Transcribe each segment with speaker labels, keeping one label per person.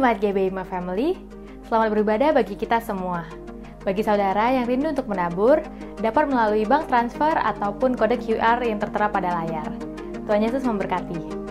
Speaker 1: Jemaat GBI My Family, selamat beribadah bagi kita semua. Bagi saudara yang rindu untuk menabur, dapat melalui bank transfer ataupun kode QR yang tertera pada layar. Tuhan Yesus memberkati.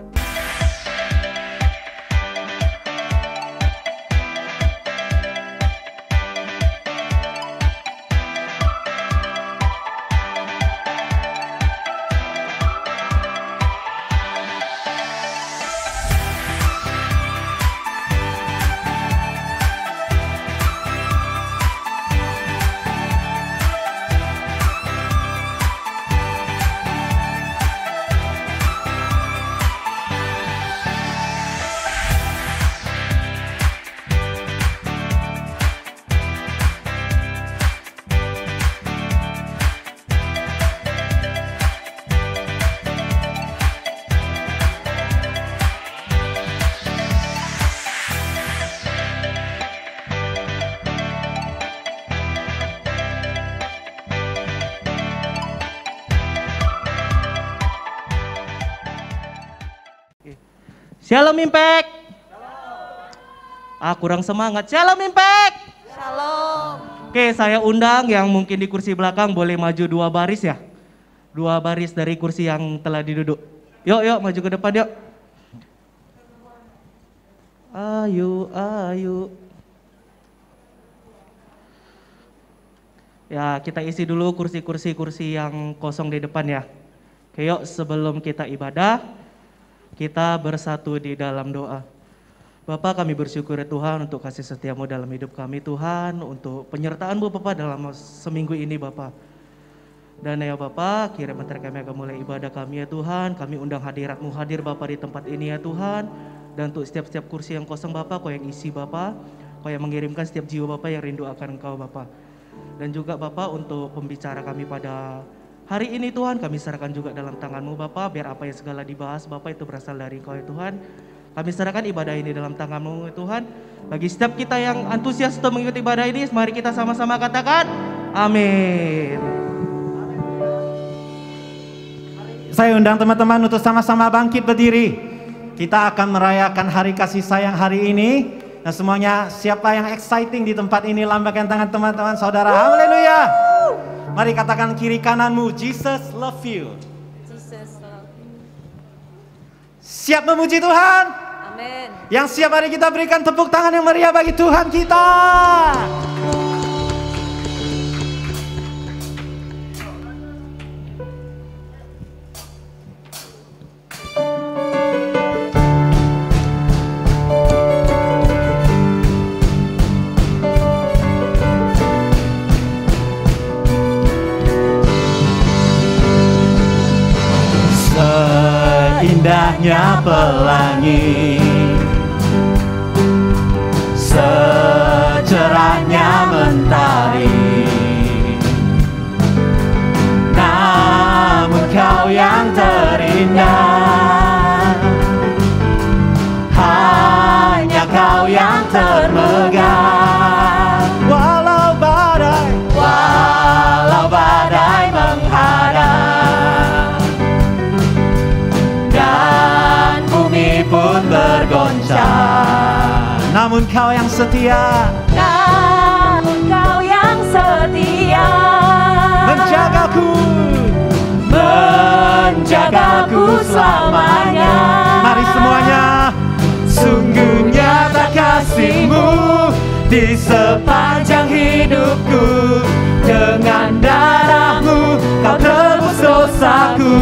Speaker 2: Shalom Impact. Kurang semangat. Shalom Impact.
Speaker 3: Shalom.
Speaker 2: Oke, saya undang yang mungkin di kursi belakang boleh maju 2 baris ya. 2 baris dari kursi yang telah diduduk. Yuk, maju ke depan yuk. Ayo. Ya, kita isi dulu kursi yang kosong di depan ya. Oke, yuk sebelum kita ibadah, kita bersatu di dalam doa. Bapa, kami bersyukur ya Tuhan untuk kasih setia-Mu dalam hidup kami Tuhan, untuk penyertaan-Mu Bapa dalam seminggu ini Bapa. Dan ya Bapa, kiranya kami akan mulai ibadah kami ya Tuhan, kami undang hadirat-Mu hadir Bapa di tempat ini ya Tuhan. Dan untuk setiap kursi yang kosong Bapa, Kau yang isi Bapa, Kau yang mengirimkan setiap jiwa Bapa yang rindu akan Engkau Bapa. Dan juga Bapa untuk pembicara kami pada hari ini Tuhan, kami serahkan juga dalam tangan-Mu Bapa, biar apa yang segala dibahas Bapa itu berasal dari Engkau ya Tuhan. Kami serahkan ibadah ini dalam tangan-Mu ya Tuhan. Bagi setiap kita yang antusias untuk mengikuti ibadah ini, mari kita sama-sama katakan amin.
Speaker 4: Saya undang teman-teman untuk sama-sama bangkit berdiri. Kita akan merayakan hari kasih sayang hari ini. Nah semuanya, siapa yang exciting di tempat ini, lambaikan tangan teman-teman saudara. Haleluya. Mari katakan kiri kananmu, Jesus love you.
Speaker 3: Jesus love you.
Speaker 4: Siap memuji Tuhan?
Speaker 3: Amin.
Speaker 4: Yang siap, mari kita berikan tepuk tangan yang meriah bagi Tuhan kita. Indahnya pelangi, secerahnya mentari, namun Kau yang terindah, hanya Kau yang termegah. Walau badai menghadang pun bergoncang, namun Kau yang setia, menjagaku selamanya. Mari semuanya, sungguh nyata kasih-Mu di sepanjang hidupku. Dengan darah-Mu Kau tebus dosaku.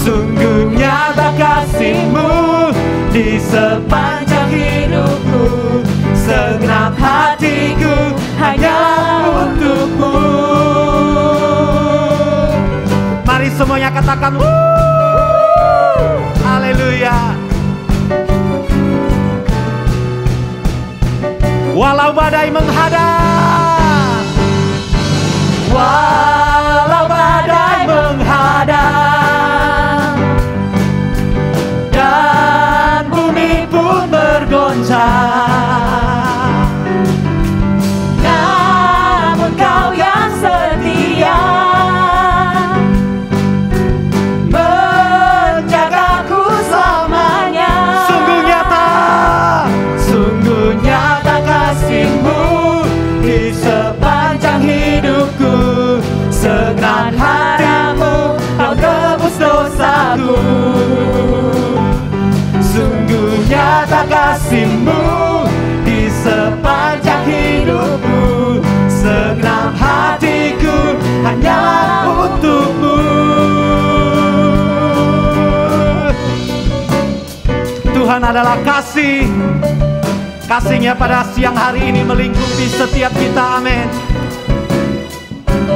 Speaker 4: Sungguh nyata kasih-Mu di sepanjang hidupku. Segenap hatiku hanya untuk-Mu. Mari semuanya katakan haleluya. Walau badai menghadang, walau badai menghadang, dan bumi pun bergoncang, namun Kau yang setia, menjagaku selamanya. Sungguh nyata di sepanjang hidupku. Segenap hatiku hanyalah untukmu. Tuhan adalah kasih. Kasih-Nya pada siang hari ini melingkupi setiap kita. Amin.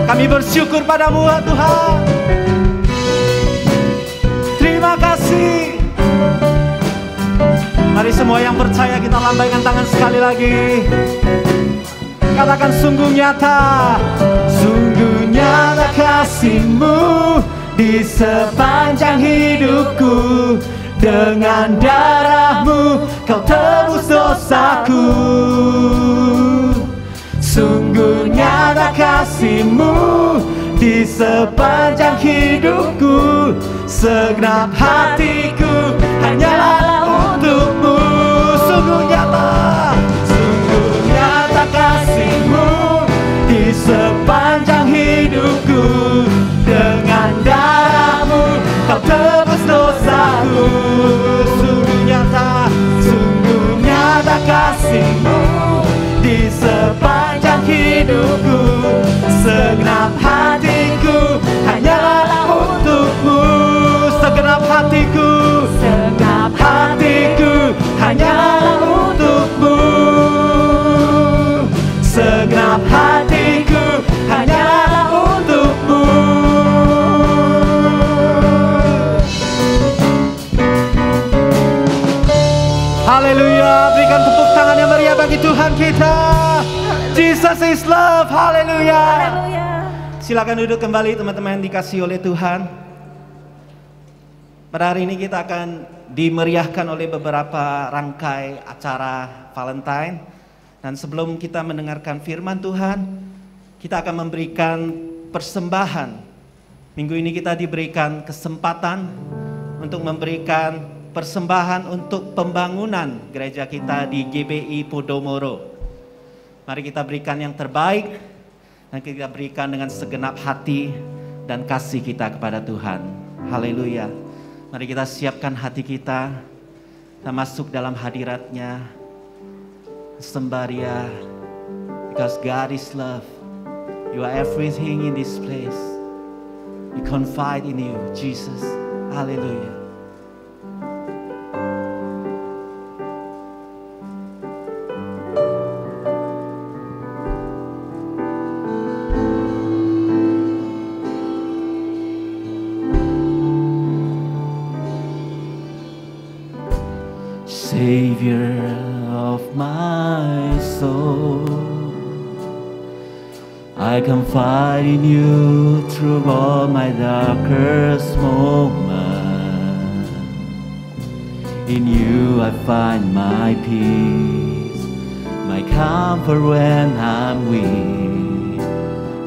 Speaker 4: Kami bersyukur padamu Tuhan. Terima kasih. Mari semua yang percaya kita lambaikan tangan sekali lagi. Katakan sungguh nyata. Sungguh nyata kasih-Mu di sepanjang hidupku. Dengan darah-Mu Kau tebus dosaku. Sungguh nyata kasih-Mu di sepanjang hidupku. Segenap hatiku hanyalah untuk-Mu. Sungguh nyata kasih-Mu di sepanjang hidupku. Dengan darah-Mu Kau tebus dosaku. Sungguh nyata kasih-Mu di sepanjang hidupku. Segenap hatiku hanyalah untuk-Mu. Segenap hatiku hanyalah untuk-Mu. Segenap hatiku hanyalah untuk-Mu. Haleluya, berikan tepuk tangan yang meriah bagi Tuhan kita. Jesus is love, haleluya. Silakan duduk kembali teman-teman yang dikasihi oleh Tuhan. Pada hari ini kita akan dimeriahkan oleh beberapa rangkai acara Valentine. Dan sebelum kita mendengarkan firman Tuhan, kita akan memberikan persembahan. Minggu ini kita diberikan kesempatan untuk memberikan persembahan untuk pembangunan gereja kita di GBI Podomoro. Mari kita berikan yang terbaik dan kita berikan dengan segenap hati dan kasih kita kepada Tuhan. Haleluya. Mari kita siapkan hati kita masuk dalam hadirat-Nya. Sembaria, because God is love. You are everything in this place. We confide in you, Jesus. Haleluya. Savior of my soul, I confide in you through all my darkest moments. In you I find my peace, my comfort when I'm weak.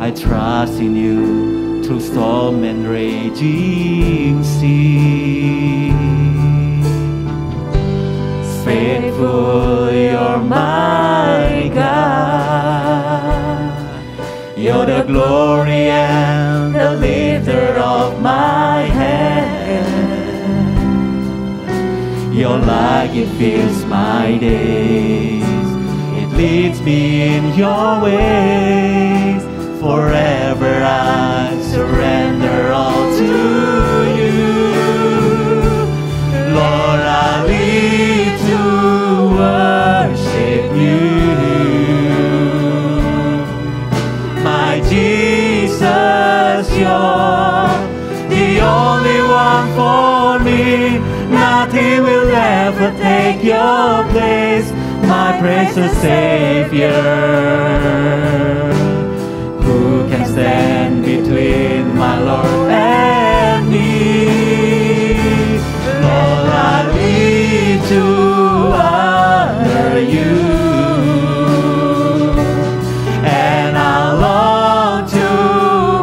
Speaker 4: I trust in you through storm and raging sea. Faithful, you're my God. You're the glory and the lifter of my head. Your light, it fills my days. It leads me in your ways. Forever I surrender all to you. Lord, I live to worship you, my Jesus. You're the only one for me. Nothing will ever take your place, my precious Savior. Who can stand between my Lord and me? Lord, I live to honor you, and I long to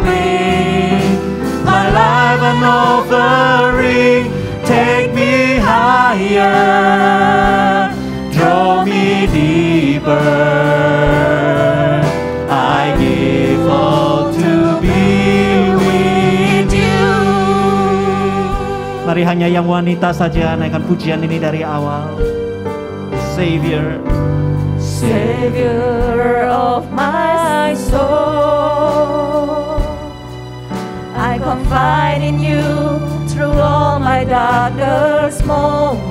Speaker 4: bring my life an offering. Take me higher, draw me deeper. I give all to be with you. Mari hanya yang wanita saja naikkan pujian ini dari awal. Savior.
Speaker 3: Savior of my soul, I confide in you through all my darkest moments.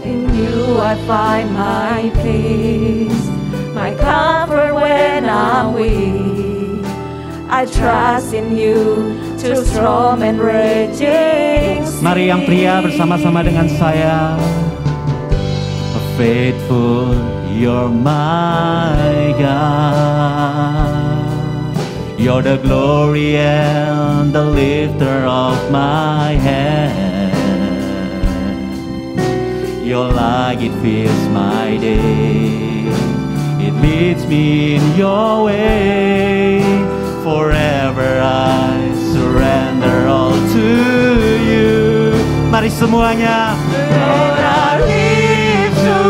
Speaker 3: In you I find my peace, my comfort when I'm weak. I trust in you through storm and raging seas.
Speaker 4: Mari yang pria bersama-sama dengan saya. Faithful, you're my God. You're the glory and the lifter of my head. Your light, it fills my day. It leads me in your way. Forever I surrender all to you. Mari semuanya. Lord, I live to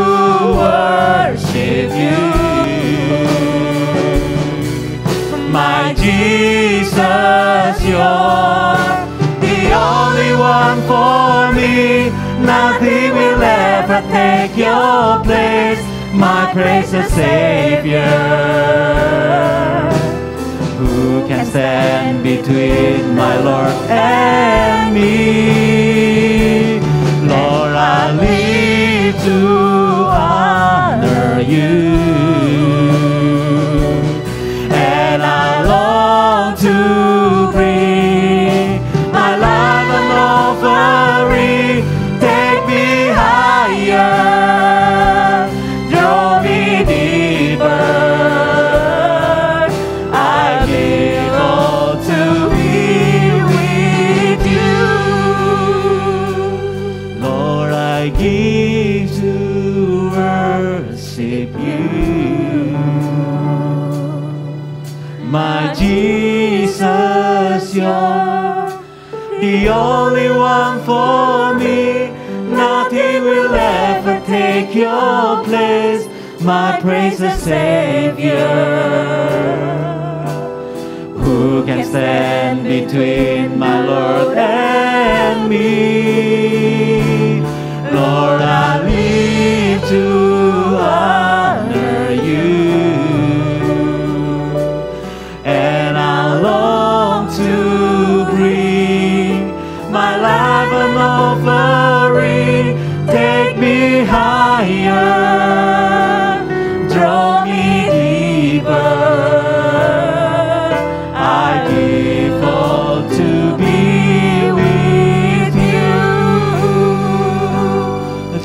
Speaker 4: worship you, my Jesus. You're the only one for me. Nothing will ever take your place, my precious Savior. Who can stand between my Lord and me? Lord, I live to honor you, and I long to bring my life an offering. Take me higher, draw me deeper. I give all to be with you. Lord, I give to worship you, my Jesus. You're the only one for me. Nothing will ever take your place, my precious Savior. Who can stand between my Lord and me? Lord, I live to honor you, and I long to bring my life an offering. Take me higher, draw me deeper. I give all to be with you.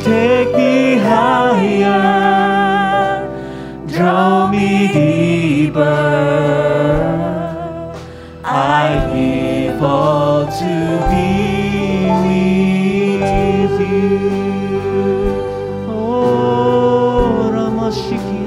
Speaker 4: Take me higher, draw me deeper. I give all to be with you. Oh, Ramashiki.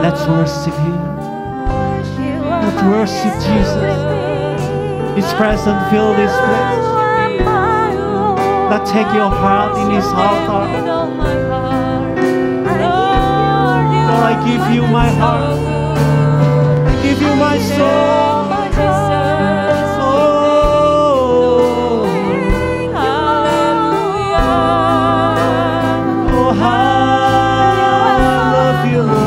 Speaker 4: Let's worship Him. Let's worship Jesus. His presence fill this place. Let's take your heart in His altar. Lord, I give you my heart. I give you my soul. Oh, how I love you, Lord.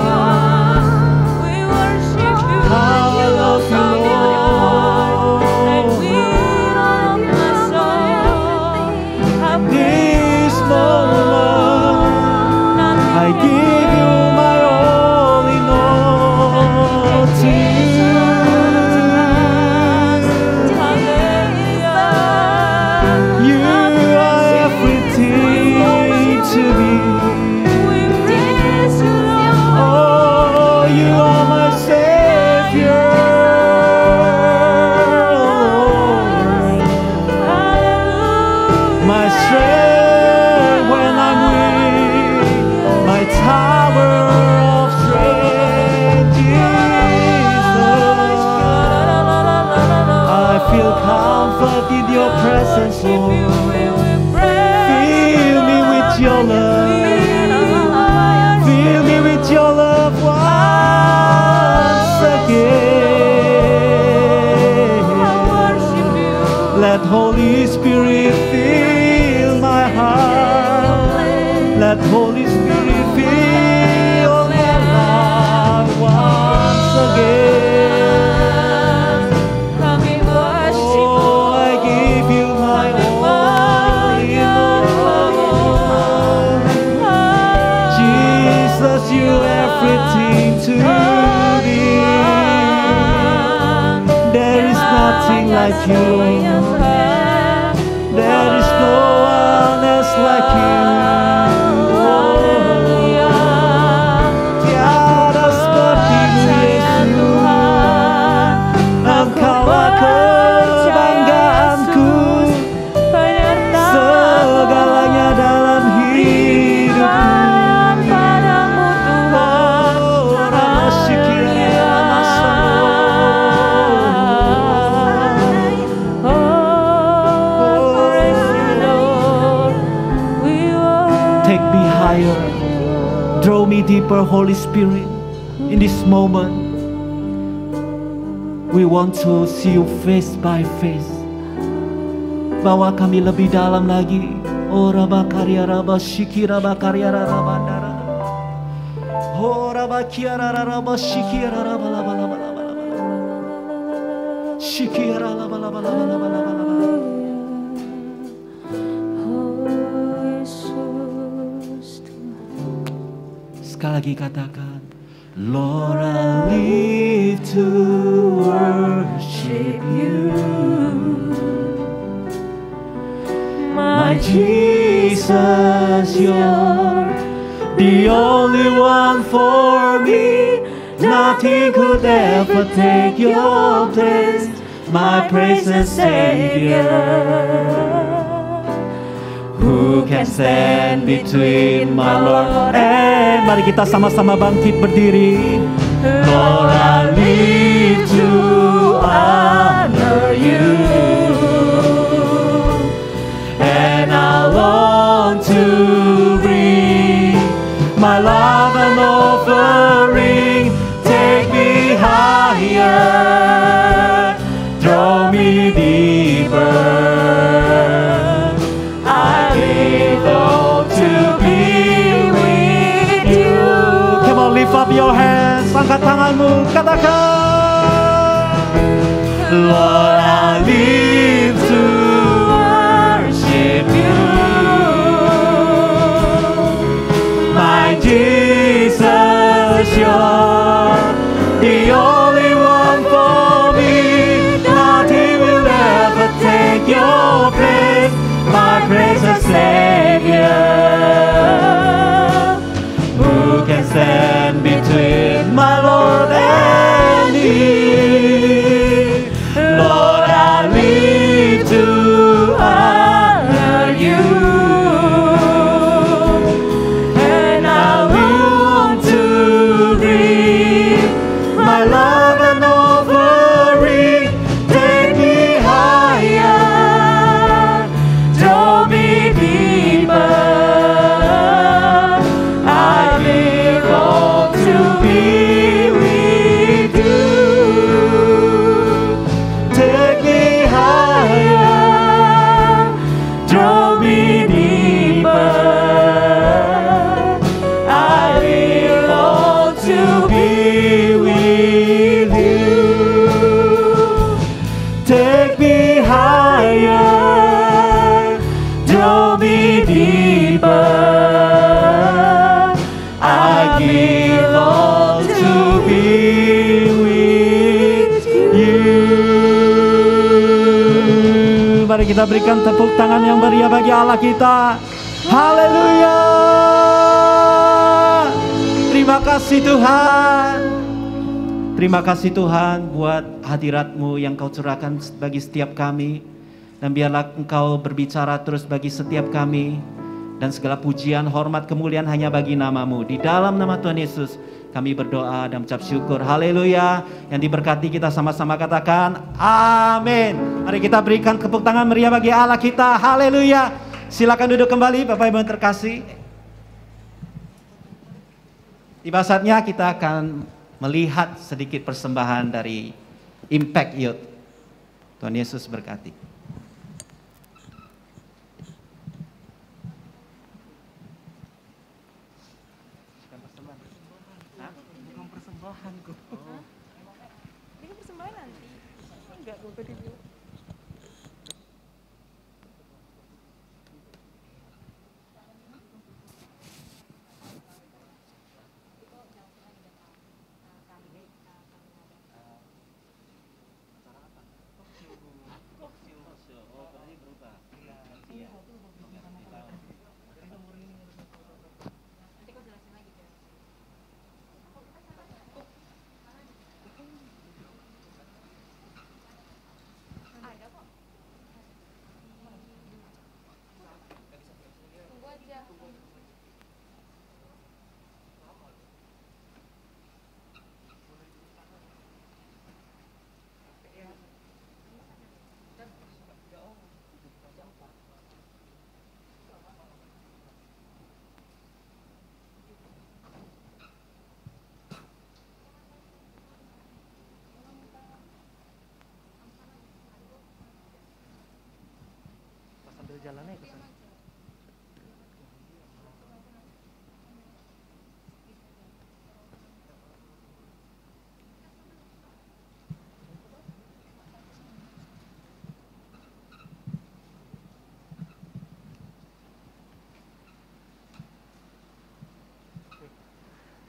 Speaker 4: I give you my all in all to you. Let Holy Spirit fill my life once again.
Speaker 3: Kami worship
Speaker 4: Oh, I give you my all, Lord. Jesus, you everything to me. There is nothing like you. There is no one else like you. Tiada sepertimu Yesus. Engkaulah kebanggaanku, segalanya dalam hidupku. Oh, Rama Shikira Take me higher, draw me deeper, Holy Spirit. In this moment, we want to see you face by face. Bawa kami lebih dalam lagi. Oh, Raba Karya Raba Shikira Bakarya Raba Dara. Oh, Raba Kiara Raba Shikira Raba Laba Laba Laba Laba. Shikira Laba Laba Laba Laba Laba Laba. Sekali lagi katakan, Lord, I live to worship you. My Jesus, you're the only one for me. Nothing could ever take your place, my precious Savior. Who can stand between my Lord and... Mari kita sama-sama bangkit berdiri. Lord, I live to honor you, and I long to bring my love and offering. Take me higher, draw me deeper. Lift up your hands, angkat tanganmu, katakan, Lord, I live to worship you. My Jesus, you're the only one for me. Nothing will ever take your place, my precious Savior. Who can stand between my Lord and me? Lord, I live to honor you, and I want to bring my love and offering. Take me higher, draw me deeper. Mari kita berikan tepuk tangan yang meriah bagi Allah kita. Haleluya. Terima kasih Tuhan. Terima kasih Tuhan buat hadirat-Mu yang Kau curahkan bagi setiap kami. Dan biarlah Engkau berbicara terus bagi setiap kami. Dan segala pujian, hormat, kemuliaan hanya bagi nama-Mu. Di dalam nama Tuhan Yesus kami berdoa dan ucap syukur. Haleluya. Yang diberkati kita sama-sama katakan amin. Mari kita berikan tepuk tangan meriah bagi Allah kita. Haleluya. Silakan duduk kembali Bapak Ibu yang terkasih. Tiba saatnya kita akan melihat sedikit persembahan dari Impact Youth. Tuhan Yesus berkati.
Speaker 2: teman-teman. Hah? Bukan persembahan kok. Oh.
Speaker 3: Ini persembahan nanti. Enggak, gue tadi bilang.
Speaker 2: Sambil jalannya ke sana.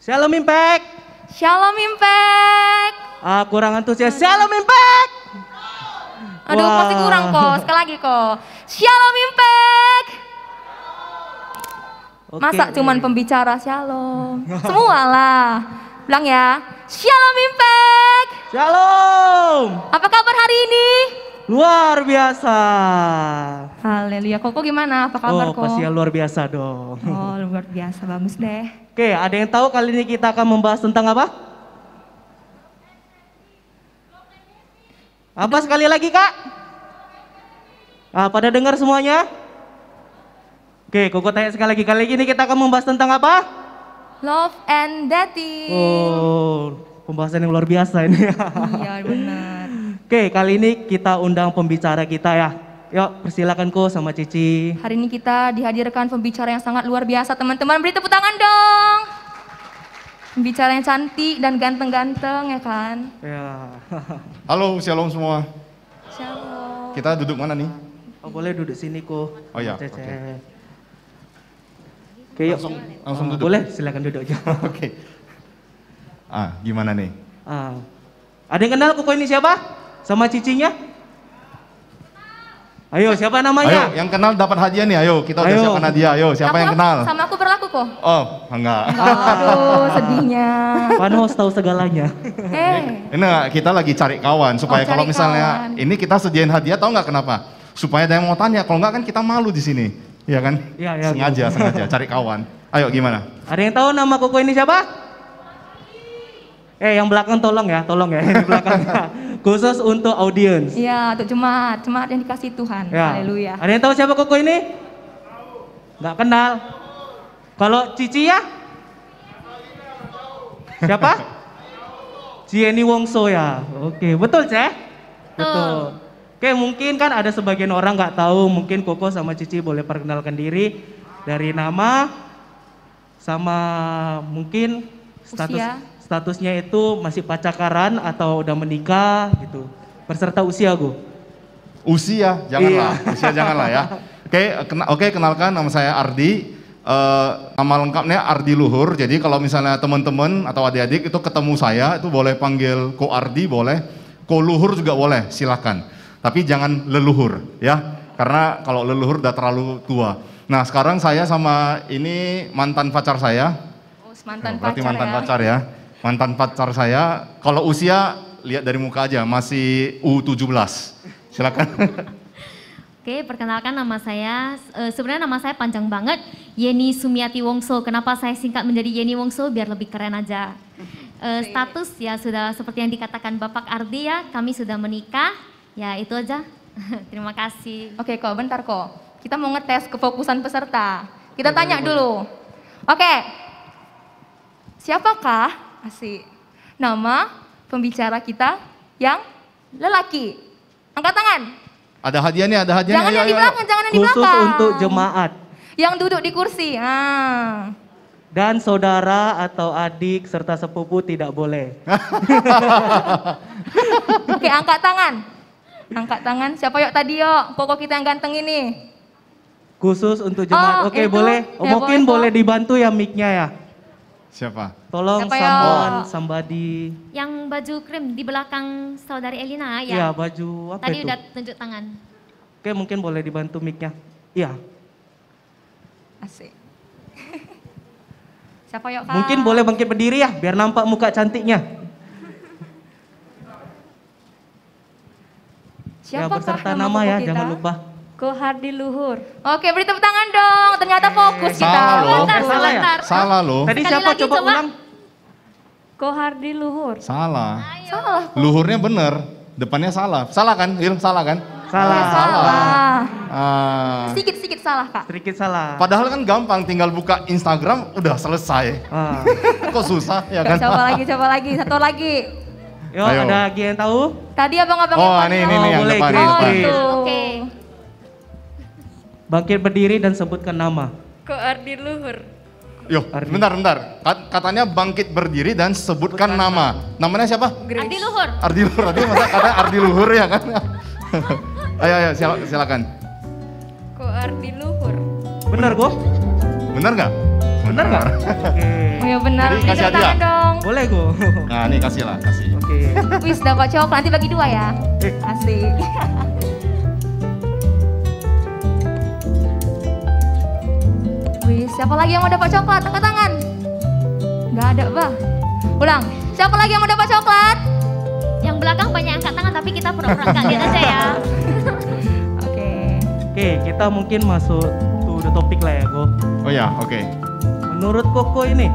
Speaker 2: Shalom Impact.
Speaker 1: Shalom Impact.
Speaker 2: Kurang antusias. Shalom Impact.
Speaker 1: Aduh,
Speaker 2: Wah.
Speaker 1: pasti kurang kok. Sekali lagi kok. Shalom Impact.
Speaker 2: Oke.
Speaker 1: Masa cuman pembicara shalom? Semua lah. Bilang ya. Shalom Impact.
Speaker 2: Shalom.
Speaker 1: Apa kabar hari ini?
Speaker 2: Luar biasa.
Speaker 1: Haleluya. Koko gimana? Apa kabar kok?
Speaker 2: Pasti yang luar biasa dong.
Speaker 1: Oh, luar biasa. Bagus deh.
Speaker 2: Oke, ada yang tahu kali ini kita akan membahas tentang apa? Apa sekali lagi Kak? Pada dengar semuanya? Oke, Koko tanya sekali lagi. Kali ini kita akan membahas tentang apa?
Speaker 1: Love and dating.
Speaker 2: Oh, pembahasan yang luar biasa ini.
Speaker 1: Iya, benar.
Speaker 2: Oke, kali ini kita undang pembicara kita ya. Yuk, persilakan Ko sama Cici.
Speaker 1: Hari ini kita dihadirkan pembicara yang sangat luar biasa, teman-teman. Beri tepuk tangan dong. Pembicara yang cantik dan ganteng-ganteng ya kan?
Speaker 2: Ya.
Speaker 5: Halo, shalom semua.
Speaker 1: Shalom.
Speaker 5: Kita duduk mana nih?
Speaker 2: Oh, boleh duduk sini Ko.
Speaker 5: Oh ya,
Speaker 2: Cece.
Speaker 5: oke.
Speaker 2: Oke, yuk.
Speaker 5: Langsung duduk.
Speaker 2: Boleh, silakan duduk aja.
Speaker 5: Oke. Gimana nih?
Speaker 2: Ada yang kenal Koko ini siapa? Sama cicinya? Ayo, siapa namanya?
Speaker 5: Ayo, yang kenal dapat hadiah nih. Ayo, kita udah
Speaker 2: Ayo.
Speaker 5: siapkan hadiah. Ayo, siapa yang kenal?
Speaker 1: Sama aku berlaku kok.
Speaker 5: Oh, enggak.
Speaker 1: Aduh, sedihnya.
Speaker 2: Panos tahu segalanya.
Speaker 5: Ini kita lagi cari kawan supaya
Speaker 1: Oh,
Speaker 5: kalau
Speaker 1: cari
Speaker 5: misalnya
Speaker 1: kawan.
Speaker 5: ini kita sediain hadiah, tahu nggak kenapa? Supaya ada yang mau tanya. Kalau nggak kan kita malu di sini, ya kan?
Speaker 2: Iya, iya.
Speaker 5: Sengaja cari kawan. Ayo, gimana?
Speaker 2: Ada yang tahu nama Koko ini siapa? Yang belakang tolong ya yang belakang. Khusus untuk audiens.
Speaker 1: Iya, untuk jemaat yang dikasih Tuhan.
Speaker 2: Ya.
Speaker 1: Haleluya.
Speaker 2: Ada yang tahu siapa Koko ini? Nggak kenal. Kalau Cici ya? Siapa? Jenny Wongso ya. Oke, betul Ceh? Betul. Oke, mungkin kan ada sebagian orang nggak tahu, mungkin Koko sama Cici boleh perkenalkan diri dari nama sama mungkin statusnya itu masih pacaran atau udah menikah gitu. Berserta usia Go.
Speaker 5: Usia, janganlah. Usia janganlah ya. Oke, kenalkan nama saya Ardi. Nama lengkapnya Ardi Luhur. Jadi kalau misalnya teman-teman atau adik-adik itu ketemu saya, itu boleh panggil Ko Ardi, boleh. Ko Luhur juga boleh, silakan. Tapi jangan leluhur ya. Karena kalau leluhur udah terlalu tua. Nah, sekarang saya sama ini mantan pacar saya. Berarti mantan pacar ya. Mantan pacar saya, kalau usia lihat dari muka aja masih U17. Silakan.
Speaker 6: Oke, perkenalkan nama saya, sebenarnya nama saya panjang banget, Yeni Sumiati Wongso. Kenapa saya singkat menjadi Yeni Wongso? Biar lebih keren aja. Status ya sudah seperti yang dikatakan Bapak Ardi ya, kami sudah menikah, ya itu aja. Terima kasih.
Speaker 1: Oke kok, bentar kok. Kita mau ngetes kefokusan peserta. Kita tanya dulu. Oke, siapakah nama pembicara kita yang lelaki? Angkat tangan.
Speaker 5: Ada hadiah nih, ada hadiah.
Speaker 1: Jangan yang di belakang, jangan yang di
Speaker 2: Khusus
Speaker 1: belakang.
Speaker 2: untuk jemaat.
Speaker 1: Yang duduk di kursi.
Speaker 2: Dan saudara atau adik serta sepupu tidak boleh.
Speaker 7: Oke, angkat tangan. Angkat tangan. Siapa yuk tadi yuk? Koko kita yang ganteng ini.
Speaker 2: Khusus untuk jemaat. Oke,
Speaker 7: itu.
Speaker 2: boleh.
Speaker 7: Ya,
Speaker 2: Mungkin
Speaker 7: boleh,
Speaker 2: boleh dibantu ya mic-nya ya.
Speaker 5: Siapa?
Speaker 2: Tolong
Speaker 7: Siapa ya?
Speaker 2: someone, somebody.
Speaker 6: Yang baju krim di belakang saudari Elina
Speaker 2: Iya,
Speaker 6: ya.
Speaker 2: baju apa
Speaker 6: Tadi
Speaker 2: itu?
Speaker 6: udah tunjuk tangan.
Speaker 2: Oke, mungkin boleh dibantu mic-nya. Iya.
Speaker 7: Asik. Siapa yuk Kak?
Speaker 2: Mungkin boleh bangkit berdiri ya, biar nampak muka cantiknya. Ya,
Speaker 7: Siapa
Speaker 2: berserta nama ya, jangan lupa.
Speaker 3: Kohardi Luhur.
Speaker 7: Oke, beri tepuk tangan dong. Ternyata fokus kita.
Speaker 5: Salah loh.
Speaker 6: Sebentar,
Speaker 2: Salah ya?
Speaker 6: sebentar.
Speaker 5: Salah loh.
Speaker 2: Tadi
Speaker 6: Sekali
Speaker 2: siapa?
Speaker 6: lagi,
Speaker 2: Coba
Speaker 6: coba.
Speaker 2: ulang.
Speaker 3: Kohardi Luhur.
Speaker 5: Salah.
Speaker 7: Salah.
Speaker 5: Luhurnya bener, depannya salah. Salah kan? Il, salah kan?
Speaker 2: Salah.
Speaker 7: Salah.
Speaker 5: Ah.
Speaker 7: Sedikit-sedikit salah Kak.
Speaker 2: Sedikit salah.
Speaker 5: Padahal kan gampang, tinggal buka Instagram udah selesai.
Speaker 2: Ah.
Speaker 5: Kok susah ya kan?
Speaker 7: Coba lagi. Satu lagi.
Speaker 2: Yuk,
Speaker 5: Ayo.
Speaker 2: ada lagi yang tahu?
Speaker 7: Tadi abang-abang
Speaker 5: Oh,
Speaker 7: yang
Speaker 5: ini
Speaker 7: paling-
Speaker 5: yang
Speaker 2: boleh,
Speaker 5: depan.
Speaker 2: Grace.
Speaker 7: Oh,
Speaker 5: depan.
Speaker 7: itu.
Speaker 6: Oke.
Speaker 2: Bangkit berdiri dan sebutkan nama.
Speaker 3: Kohardi Luhur.
Speaker 5: Yuk, bentar. Katanya bangkit berdiri dan sebutkan nama. Namanya siapa?
Speaker 6: Ardi Luhur.
Speaker 5: Ardi Luhur. Tadi masa katanya Ardi Luhur ya kan? Ayo, silakan.
Speaker 3: Kohardi Luhur.
Speaker 2: Benar, Go?
Speaker 5: Benar nggak?
Speaker 2: Benar nggak? Oke.
Speaker 7: Oh ya benar.
Speaker 5: Jadi
Speaker 7: Beri
Speaker 5: kasih
Speaker 7: tepuk tangan
Speaker 5: hadiah.
Speaker 7: dong.
Speaker 2: Boleh, Go?
Speaker 5: Nah, ini kasih.
Speaker 2: Oke.
Speaker 7: Wis dapat coklat, nanti bagi 2 ya. Asik. Wis, siapa lagi yang mau dapat coklat? Angkat tangan. Nggak ada, Bah. Ulang. Siapa lagi yang mau dapat coklat?
Speaker 6: Yang belakang banyak angkat tangan tapi kita pura-pura nggak lihat aja ya.
Speaker 7: Oke.
Speaker 2: Oke, kita mungkin masuk to the topic lah ya, Go.
Speaker 5: Oh ya, oke.
Speaker 2: Menurut Koko ini,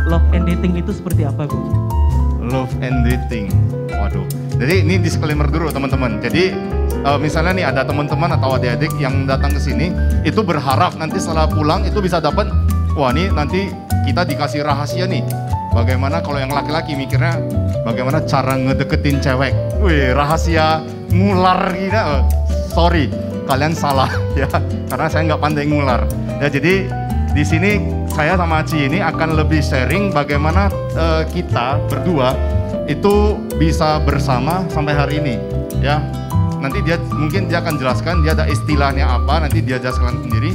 Speaker 2: love and dating itu seperti apa, Go?
Speaker 5: Love and dating. Waduh. Jadi ini disclaimer dulu teman-teman. Jadi misalnya nih ada teman-teman atau adik-adik yang datang ke sini itu berharap nanti setelah pulang itu bisa dapat, wah ini nanti kita dikasih rahasia nih. Bagaimana kalau yang laki-laki mikirnya bagaimana cara ngedeketin cewek. Wih, rahasia ngular gitu. Sorry, kalian salah ya. Karena saya nggak pandai ngular. Ya jadi di sini saya sama Ci ini akan lebih sharing bagaimana kita berdua itu bisa bersama sampai hari ini ya. Nanti mungkin dia akan jelaskan, dia ada istilahnya apa, nanti dia jelaskan sendiri.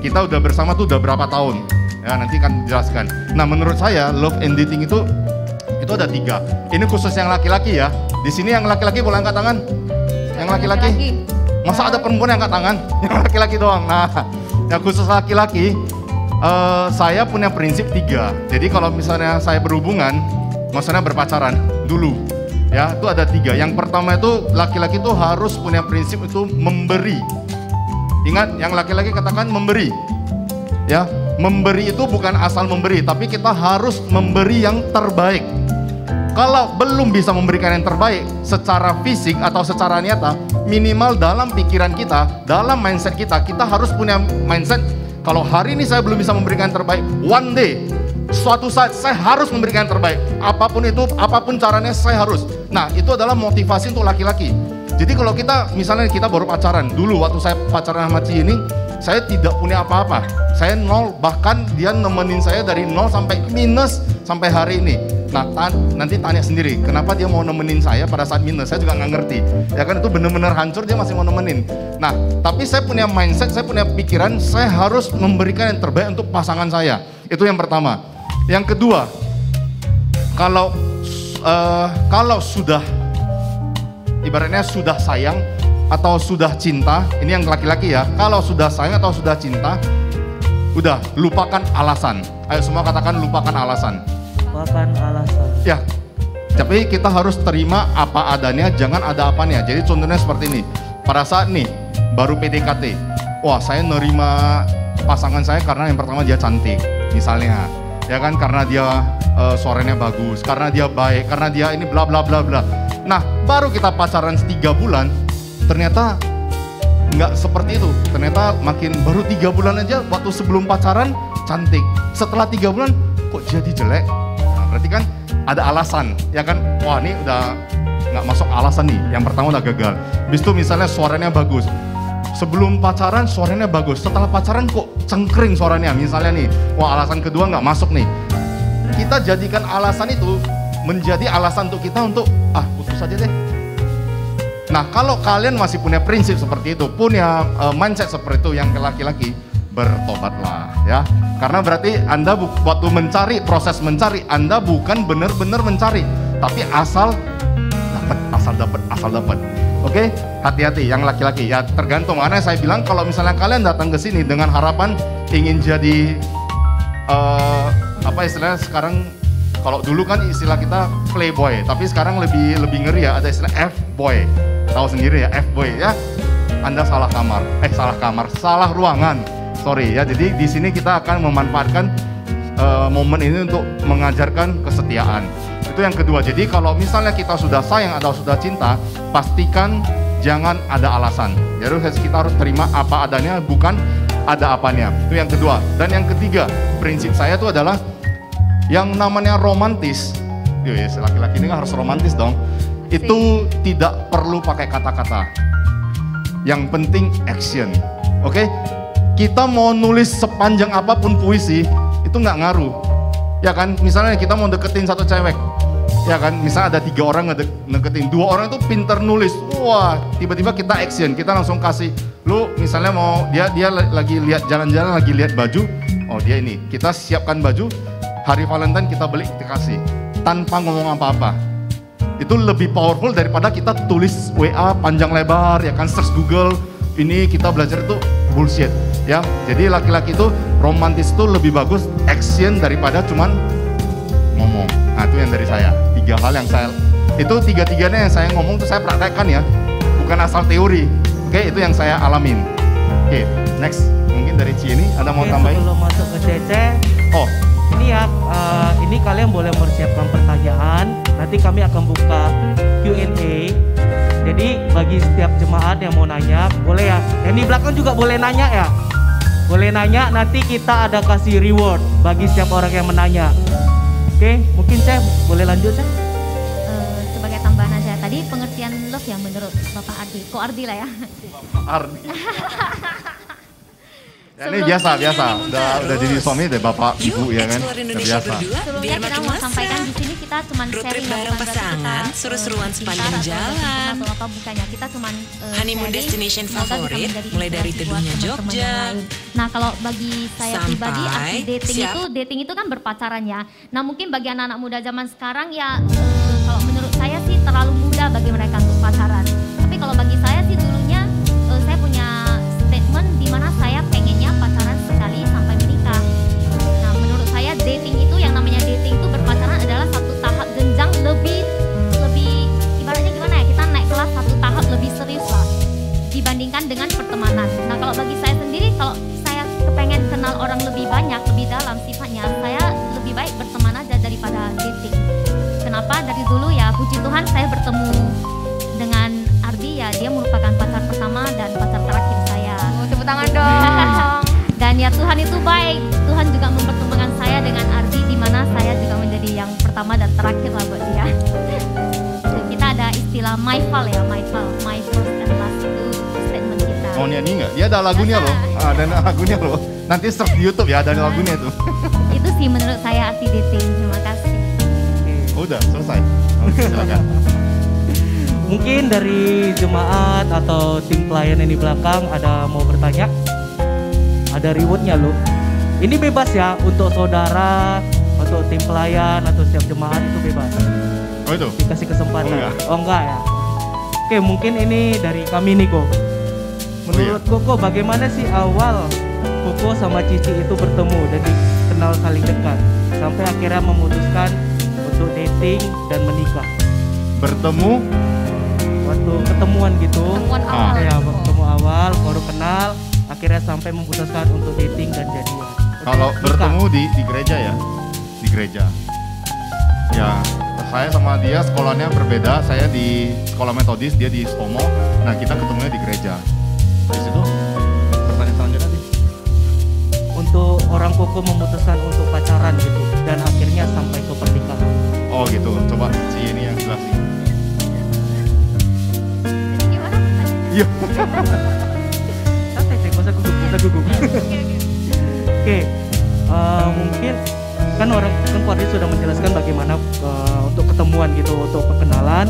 Speaker 5: Kita udah bersama tuh udah berapa tahun ya, nanti akan jelaskan. Nah menurut saya love and dating itu ada 3. Ini khusus yang laki-laki ya. Di sini yang laki-laki boleh angkat tangan. Yang laki-laki. Masa ada perempuan yang angkat tangan? Yang laki-laki doang. Nah, yang khusus laki-laki, saya punya prinsip 3. Jadi kalau misalnya saya berhubungan, maksudnya berpacaran dulu, ya itu ada 3. Yang pertama itu laki-laki itu harus punya prinsip itu memberi. Ingat, yang laki-laki katakan memberi. Ya, memberi itu bukan asal memberi, tapi kita harus memberi yang terbaik. Kalau belum bisa memberikan yang terbaik secara fisik atau secara nyata, minimal dalam pikiran kita, dalam mindset kita, kita harus punya mindset, kalau hari ini saya belum bisa memberikan yang terbaik, one day, suatu saat saya harus memberikan yang terbaik. Apapun itu, apapun caranya saya harus. Nah, itu adalah motivasi untuk laki-laki. Jadi kalau kita, misalnya kita baru pacaran, dulu waktu saya pacaran sama Ci ini, saya tidak punya apa-apa. Saya 0, bahkan dia nemenin saya dari 0 sampai minus sampai hari ini. Nah, nanti tanya sendiri, kenapa dia mau nemenin saya pada saat minus, saya juga nggak ngerti. Ya kan itu bener-bener hancur, dia masih mau nemenin. Nah, tapi saya punya mindset, saya punya pikiran, saya harus memberikan yang terbaik untuk pasangan saya. Itu yang pertama. Yang kedua, kalau sudah, ibaratnya sudah sayang atau sudah cinta, ini yang laki-laki ya, kalau sudah sayang atau sudah cinta, udah lupakan alasan. Ayo semua katakan lupakan alasan.
Speaker 2: Lupakan alasan.
Speaker 5: Ya, tapi kita harus terima apa adanya, jangan ada apanya. Jadi contohnya seperti ini, pada saat nih baru PDKT, wah saya nerima pasangan saya karena yang pertama dia cantik, misalnya, ya kan, karena dia suaranya bagus, karena dia baik, karena dia ini bla bla bla bla. Nah, baru kita pacaran 3 bulan, ternyata nggak seperti itu. Ternyata makin baru 3 bulan aja, waktu sebelum pacaran cantik, setelah 3 bulan kok jadi jelek. Berarti kan ada alasan, ya kan? Wah ini udah nggak masuk alasan nih, yang pertama udah gagal. Habis itu misalnya suaranya bagus, sebelum pacaran suaranya bagus, setelah pacaran kok cengkring suaranya. Misalnya nih, wah alasan kedua nggak masuk nih. Kita jadikan alasan itu menjadi alasan untuk kita untuk putus aja deh. Nah kalau kalian masih punya prinsip seperti itu, punya mindset seperti itu yang laki-laki, bertobatlah ya. Karena berarti Anda waktu mencari, proses mencari, Anda bukan benar-benar mencari, tapi asal dapat. Oke, hati-hati yang laki-laki ya, tergantung. Makanya saya bilang kalau misalnya kalian datang ke sini dengan harapan ingin jadi apa istilahnya sekarang, kalau dulu kan istilah kita playboy, tapi sekarang lebih ngeri ya, ada istilah F-boy. Tahu sendiri ya, F-boy ya. Anda salah ruangan. Sorry ya. Jadi di sini kita akan memanfaatkan momen ini untuk mengajarkan kesetiaan. Itu yang kedua. Jadi kalau misalnya kita sudah sayang atau sudah cinta, pastikan jangan ada alasan. Jadi kita harus terima apa adanya, bukan ada apanya. Itu yang kedua. Dan yang ketiga, prinsip saya itu adalah yang namanya romantis. Laki-laki ini kan harus romantis dong. Itu tidak perlu pakai kata-kata. Yang penting action. Oke? Kita mau nulis sepanjang apapun puisi, itu nggak ngaruh. Ya kan? Misalnya kita mau deketin satu cewek. Ya kan? Misalnya ada 3 orang ngedeketin, 2 orang itu pinter nulis. Wah, tiba-tiba kita action, kita langsung kasih. Lu misalnya mau dia lagi lihat jalan-jalan, lagi lihat baju. Oh, dia ini. Kita siapkan baju. Hari Valentine kita beli, kita kasih. Tanpa ngomong apa-apa. Itu lebih powerful daripada kita tulis WA panjang lebar, ya kan, search Google. Ini kita belajar itu bullshit, ya. Jadi laki-laki itu romantis itu lebih bagus action daripada cuman ngomong. Nah, itu yang dari saya. 3 hal yang saya, itu 3-tiganya yang saya ngomong itu saya praktekkan ya. Bukan asal teori. Oke, itu yang saya alamin. Oke, next. Mungkin dari Ci ini ada mau tambahin?
Speaker 2: Sebelum masuk ke Cece.
Speaker 5: Oh,
Speaker 2: ini ya, ini kalian boleh mempersiapkan pertanyaan. Nanti kami akan buka Q&A. Jadi bagi setiap jemaat yang mau nanya, boleh ya. Yang di belakang juga boleh nanya ya. Boleh nanya, nanti kita ada kasih reward bagi setiap orang yang menanya. Oke, mungkin saya boleh lanjut saya?
Speaker 6: Sebagai tambahan aja, tadi pengertian love yang menurut Bapak Ardi, Ko Ardi lah ya.
Speaker 5: Ardi. Ya, ini biasa, udah jadi suami deh bapak ibu ya kan, biasa.
Speaker 6: Sebelumnya kita mau sampaikan di sini kita cuma sharing
Speaker 8: bareng pasangan, seru-seruan sepanjang jalan.
Speaker 6: Atau apa bukannya, kita cuma
Speaker 8: honeymoon destination favorit, mulai dari teduhnya Jogja.
Speaker 6: Nah kalau bagi saya pribadi, arti dating itu kan berpacaran ya. Nah mungkin bagi anak-anak muda zaman sekarang ya, kalau menurut saya sih terlalu muda bagi mereka untuk pacaran. Tapi kalau bagi saya sih dulunya saya punya statement di mana saya pengennya pacaran sekali sampai menikah. Nah, menurut saya dating itu, yang namanya dating itu berpacaran adalah satu tahap jenjang lebih ibaratnya gimana ya, kita naik kelas satu tahap lebih serius lah dibandingkan dengan pertemanan. Nah, kalau bagi saya sendiri, kalau saya kepengen kenal orang lebih banyak, lebih dalam sifatnya, saya lebih baik berteman aja daripada dating. Kenapa? Dari dulu ya, puji Tuhan saya bertemu dengan Ardi ya, dia merupakan pacar pertama dan pacar terakhir saya.
Speaker 7: Tepuk tangan dong.
Speaker 6: Dan ya Tuhan itu baik, Tuhan juga mempertemukan saya dengan Ardi, di mana saya juga menjadi yang pertama dan terakhir lah buat dia. Kita ada istilah my first and last, itu statement kita.
Speaker 5: Mau nyanyi nggak? Dia ada lagunya loh, ada lagunya loh. Nanti search di YouTube ya, ada lagunya itu.
Speaker 6: Itu sih menurut saya arti dating. Terima kasih.
Speaker 5: Udah selesai. Silakan.
Speaker 2: Mungkin dari jemaat atau tim pelayan yang di belakang ada mau bertanya? Ada rewardnya loh. Ini bebas ya untuk saudara, untuk tim pelayan atau setiap jemaat itu bebas.
Speaker 5: Oh itu?
Speaker 2: Dikasih kesempatan.
Speaker 5: Oh
Speaker 2: enggak ya? Oke, mungkin ini dari kami nih Ko. Menurut Koko bagaimana sih awal Koko sama Cici itu bertemu dan dikenal saling dekat sampai akhirnya memutuskan untuk dating dan menikah?
Speaker 5: Bertemu?
Speaker 2: Waktu ketemuan gitu.
Speaker 6: Ketemuan awal.
Speaker 2: Ya, ketemu awal, baru kenal, akhirnya sampai memutuskan untuk dating dan jadian.
Speaker 5: Kalau bertemu di gereja ya, di gereja. Ya, saya sama dia sekolahnya berbeda. Saya di sekolah metodis, dia di Stomo. Nah, kita ketemunya di gereja. Di situ pertanyaan selanjutnya nih.
Speaker 2: Untuk orang Koko memutuskan untuk pacaran gitu dan akhirnya sampai ke pernikahan.
Speaker 5: Oh gitu, coba si ini yang jelasin.
Speaker 6: Gimana?
Speaker 5: Iya.
Speaker 2: Santai, masa gugup. Oke, mungkin kan Ko Ardi sudah menjelaskan bagaimana untuk ketemuan gitu, untuk perkenalan.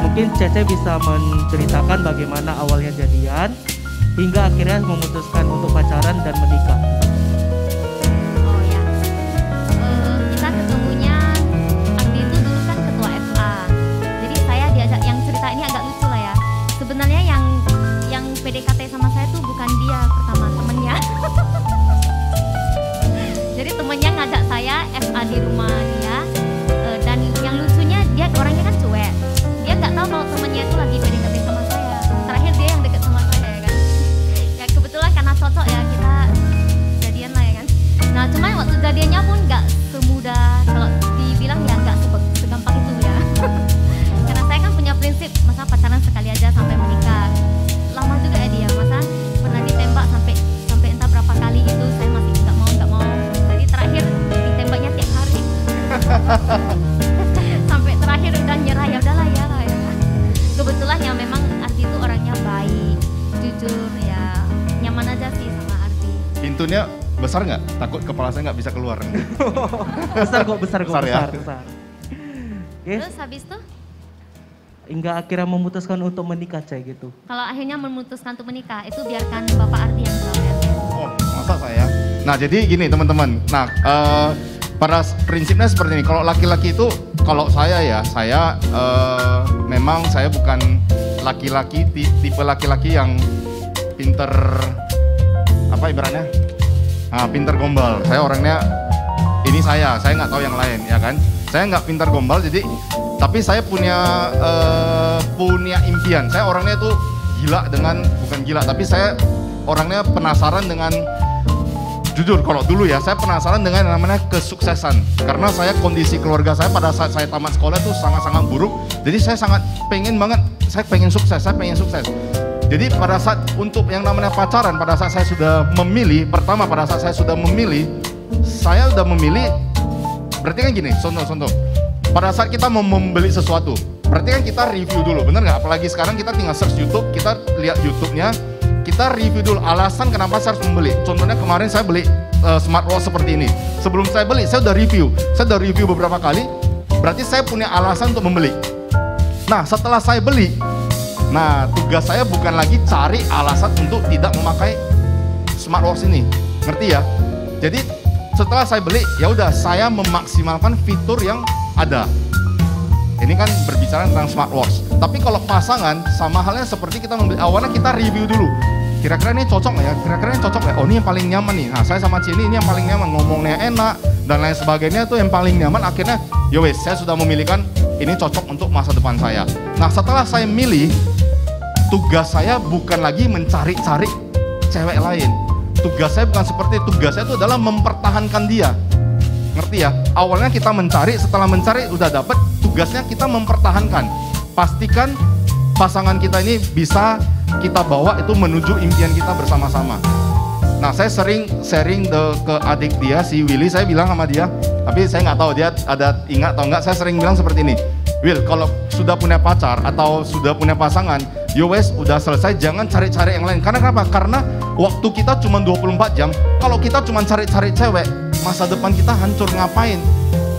Speaker 2: Mungkin Cece bisa menceritakan bagaimana awalnya jadian hingga akhirnya memutuskan untuk pacaran dan menikah.
Speaker 6: Oh ya, kita ketemunya Ardi itu dulu kan ketua FA. Jadi saya diajak, yang cerita ini agak lucu lah ya. Sebenarnya yang PDKT sama saya tuh bukan dia pertama, temennya. Jadi temennya ngajak saya FA di rumah dia, dan yang lucunya dia orangnya kan cuek. Dia nggak tahu kalau temennya itu lagi PDKT sama saya. Terakhir dia yang deket sama saya ya kan. Ya kebetulan karena cocok ya kita jadian lah ya kan. Nah cuman waktu jadiannya pun nggak semudah kalau dibilang ya, nggak segampang itu ya. Karena saya kan punya prinsip masa pacaran sekali aja sampai menikah. Lama juga ya dia, masa pernah ditembak sampai entah berapa kali gitu, saya masih nggak mau. Jadi terakhir ditembaknya tiap hari. Sampai terakhir udah nyerah, ya udahlah ya. Kebetulan ya memang Ardi itu orangnya baik, jujur ya, nyaman aja sih sama Ardi.
Speaker 5: Pintunya besar nggak? Takut kepala saya nggak bisa keluar.
Speaker 2: Besar kok, besar. Oke.
Speaker 6: Terus habis itu?
Speaker 2: Hingga akhirnya memutuskan untuk menikah, Cek gitu.
Speaker 6: Kalau akhirnya memutuskan untuk menikah, itu biarkan Bapak Ardi yang tahu ya.
Speaker 5: Oh, masa saya? Nah jadi gini teman-teman, nah pada prinsipnya seperti ini, kalau laki-laki itu, kalau saya memang saya bukan laki-laki, tipe laki-laki yang pinter, apa ibaratnya, pinter gombal. Saya orangnya, ini saya nggak tahu yang lain ya kan. Saya nggak pinter gombal, jadi, tapi saya punya impian. Saya orangnya tuh bukan gila, tapi saya orangnya penasaran dengan, jujur kalau dulu ya, saya penasaran dengan yang namanya kesuksesan. Karena kondisi keluarga saya pada saat saya tamat sekolah itu sangat-sangat buruk. Jadi saya sangat pengen banget, saya pengen sukses. Jadi pada saat untuk yang namanya pacaran, pada saat saya sudah memilih, saya sudah memilih, berarti kan gini, contoh. Pada saat kita mau membeli sesuatu, berarti kan kita review dulu, bener nggak? Apalagi sekarang kita tinggal search YouTube, kita lihat YouTube-nya, kita review dulu alasan kenapa saya harus membeli. Contohnya kemarin saya beli smartwatch seperti ini. Sebelum saya beli, saya udah review beberapa kali. Berarti saya punya alasan untuk membeli. Nah, setelah saya beli, nah tugas saya bukan lagi cari alasan untuk tidak memakai smartwatch ini. Ngerti ya? Jadi setelah saya beli, ya udah saya memaksimalkan fitur yang ada. Ini kan berbicara tentang smartwatch. Tapi kalau pasangan, sama halnya seperti kita membeli, awalnya kita review dulu. Kira-kira ini cocok nggak ya? Oh ini yang paling nyaman nih. Nah saya sama Cini ini yang paling nyaman, ngomongnya enak dan lain sebagainya itu yang paling nyaman. Akhirnya, yowes, saya sudah memilihkan ini cocok untuk masa depan saya. Nah setelah saya milih, tugas saya bukan lagi mencari-cari cewek lain. Tugas saya bukan seperti itu. Tugas saya itu adalah mempertahankan dia. Ngerti ya? Awalnya kita mencari, setelah mencari udah dapet, tugasnya kita mempertahankan. Pastikan pasangan kita ini bisa kita bawa itu menuju impian kita bersama-sama. Nah saya sering sharing ke adik dia, si Willy, saya bilang sama dia, tapi saya nggak tahu dia ada ingat atau enggak, saya sering bilang seperti ini, Will, kalau sudah punya pacar atau sudah punya pasangan, yowes udah selesai, jangan cari-cari yang lain. Karena kenapa? Karena waktu kita cuma 24 jam, kalau kita cuma cari-cari cewek, masa depan kita hancur. Ngapain?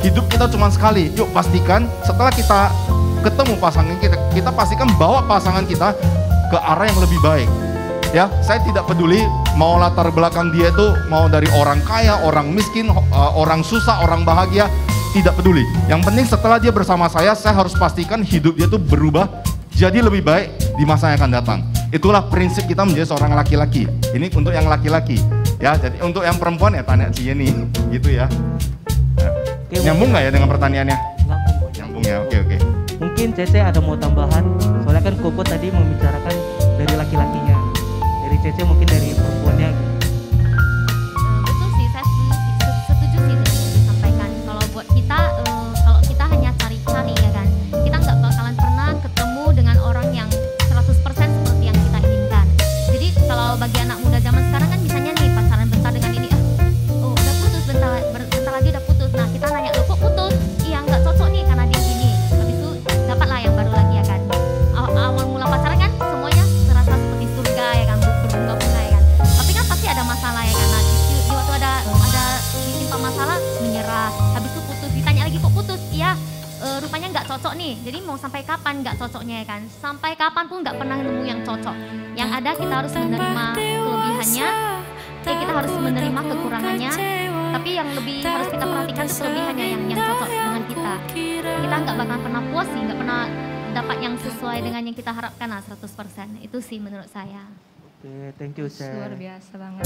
Speaker 5: Hidup kita cuma sekali. Yuk pastikan setelah kita ketemu pasangan kita pastikan bawa pasangan kita ke arah yang lebih baik. Ya, saya tidak peduli mau latar belakang dia itu mau dari orang kaya, orang miskin, orang susah, orang bahagia, tidak peduli. Yang penting setelah dia bersama saya harus pastikan hidup dia itu berubah jadi lebih baik di masa yang akan datang. Itulah prinsip kita menjadi seorang laki-laki. Ini untuk yang laki-laki. Ya, jadi untuk yang perempuan ya tanya Cie nih, gitu ya. Nyambung nggak ya dengan pertanyaannya? Nyambung ya, oke.
Speaker 2: Mungkin Cece ada mau tambahan, soalnya kan Koko tadi membicarakan dari laki-lakinya, dari Cece mungkin dari perempuannya.
Speaker 6: Betul sih, saya setuju sih dengan yang disampaikan. Kalau buat kita, kalau kita hanya cari-cari ya kan, kita nggak bakalan pernah ketemu dengan orang yang 100% seperti yang kita inginkan. Jadi kalau bagi anak muda zaman sekarang kan misalnya nih pacaran bentar dengan ini, oh udah putus bentar lagi udah putus. Nah kita nanya, loh kok putus? Iya nggak cocok nih karena dia gini. Habis itu dapatlah yang baru lagi ya kan. Awal mula pacaran kan semuanya terasa seperti surga ya kan, berbunga-bunga ya kan. Tapi kan pasti ada menyerah. Habis itu putus, ditanya lagi kok putus? Iya, rupanya nggak cocok nih. Jadi mau sampai kapan nggak cocoknya ya kan? Sampai kapan pun nggak pernah nemu yang cocok. Yang ada kita harus menerima kelebihannya, kita harus menerima kekurangannya. Tapi yang lebih harus kita perhatikan itu kelebihannya yang cocok dengan kita. Kita nggak bakalan pernah puas sih, nggak pernah dapat yang sesuai dengan yang kita harapkan lah 100%. Itu sih menurut saya.
Speaker 2: Oke, thank you, Shay.
Speaker 7: Luar biasa banget.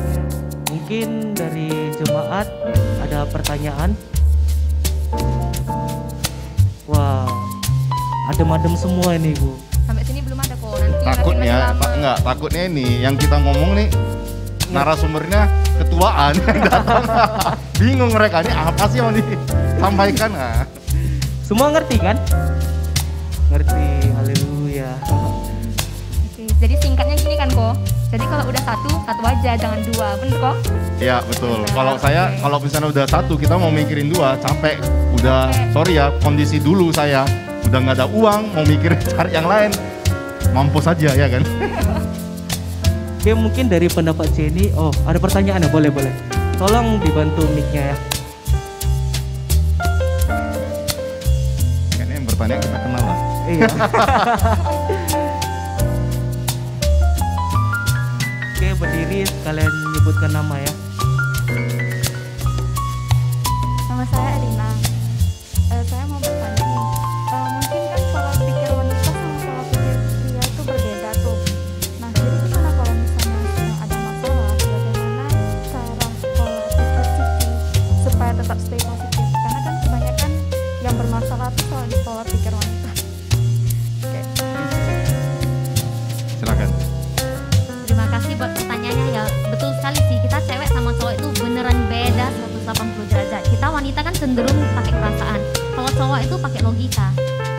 Speaker 2: Mungkin dari jemaat ada pertanyaan? Wah, adem-adem semua ini, Bu.
Speaker 7: Sampai sini belum ada kok. Nanti
Speaker 5: Takutnya, enggak, takutnya ini yang kita ngomong nih narasumbernya ketuaan yang datang. Bingung mereka, ini apa sih yang disampaikan? Nah.
Speaker 2: Semua ngerti kan? Ngerti, haleluya.
Speaker 7: Oke, jadi singkatnya gini kan kok. Jadi kalau udah satu aja, jangan dua, bener kok?
Speaker 5: Iya betul.
Speaker 7: Benar,
Speaker 5: Kalau saya, kalau misalnya udah satu, kita mau mikirin dua, capek. Udah, sorry ya, kondisi dulu saya udah nggak ada uang, mau mikirin cari yang lain, mampus aja ya kan?
Speaker 2: Oke, mungkin dari pendapat Jenny, oh ada pertanyaan ya, boleh. Tolong dibantu mic-nya ya.
Speaker 5: Kayaknya yang bertanya kita kenal lah.
Speaker 2: Iya. Oke, berdiri sekalian nyebutkan nama ya.
Speaker 9: Nama saya Elina. Saya mau bertanya nih, mungkin kan pola pikir wanita sama pola pikir pria itu berbeda tuh. Nah, jadi gimana kalau misalnya sedang ada masalah, bagaimana cara pola pikir Siti supaya tetap stay positif? Karena kan kebanyakan yang bermasalah tuh soal di pola pikir wanita. Oke.
Speaker 5: Silakan.
Speaker 6: Terima kasih buat pertanyaannya ya. Betul sekali sih, kita cewek sama cowok itu beneran beda 180 derajat. Kita wanita kan cenderung pakai perasaan. Kalau cowok itu pakai logika.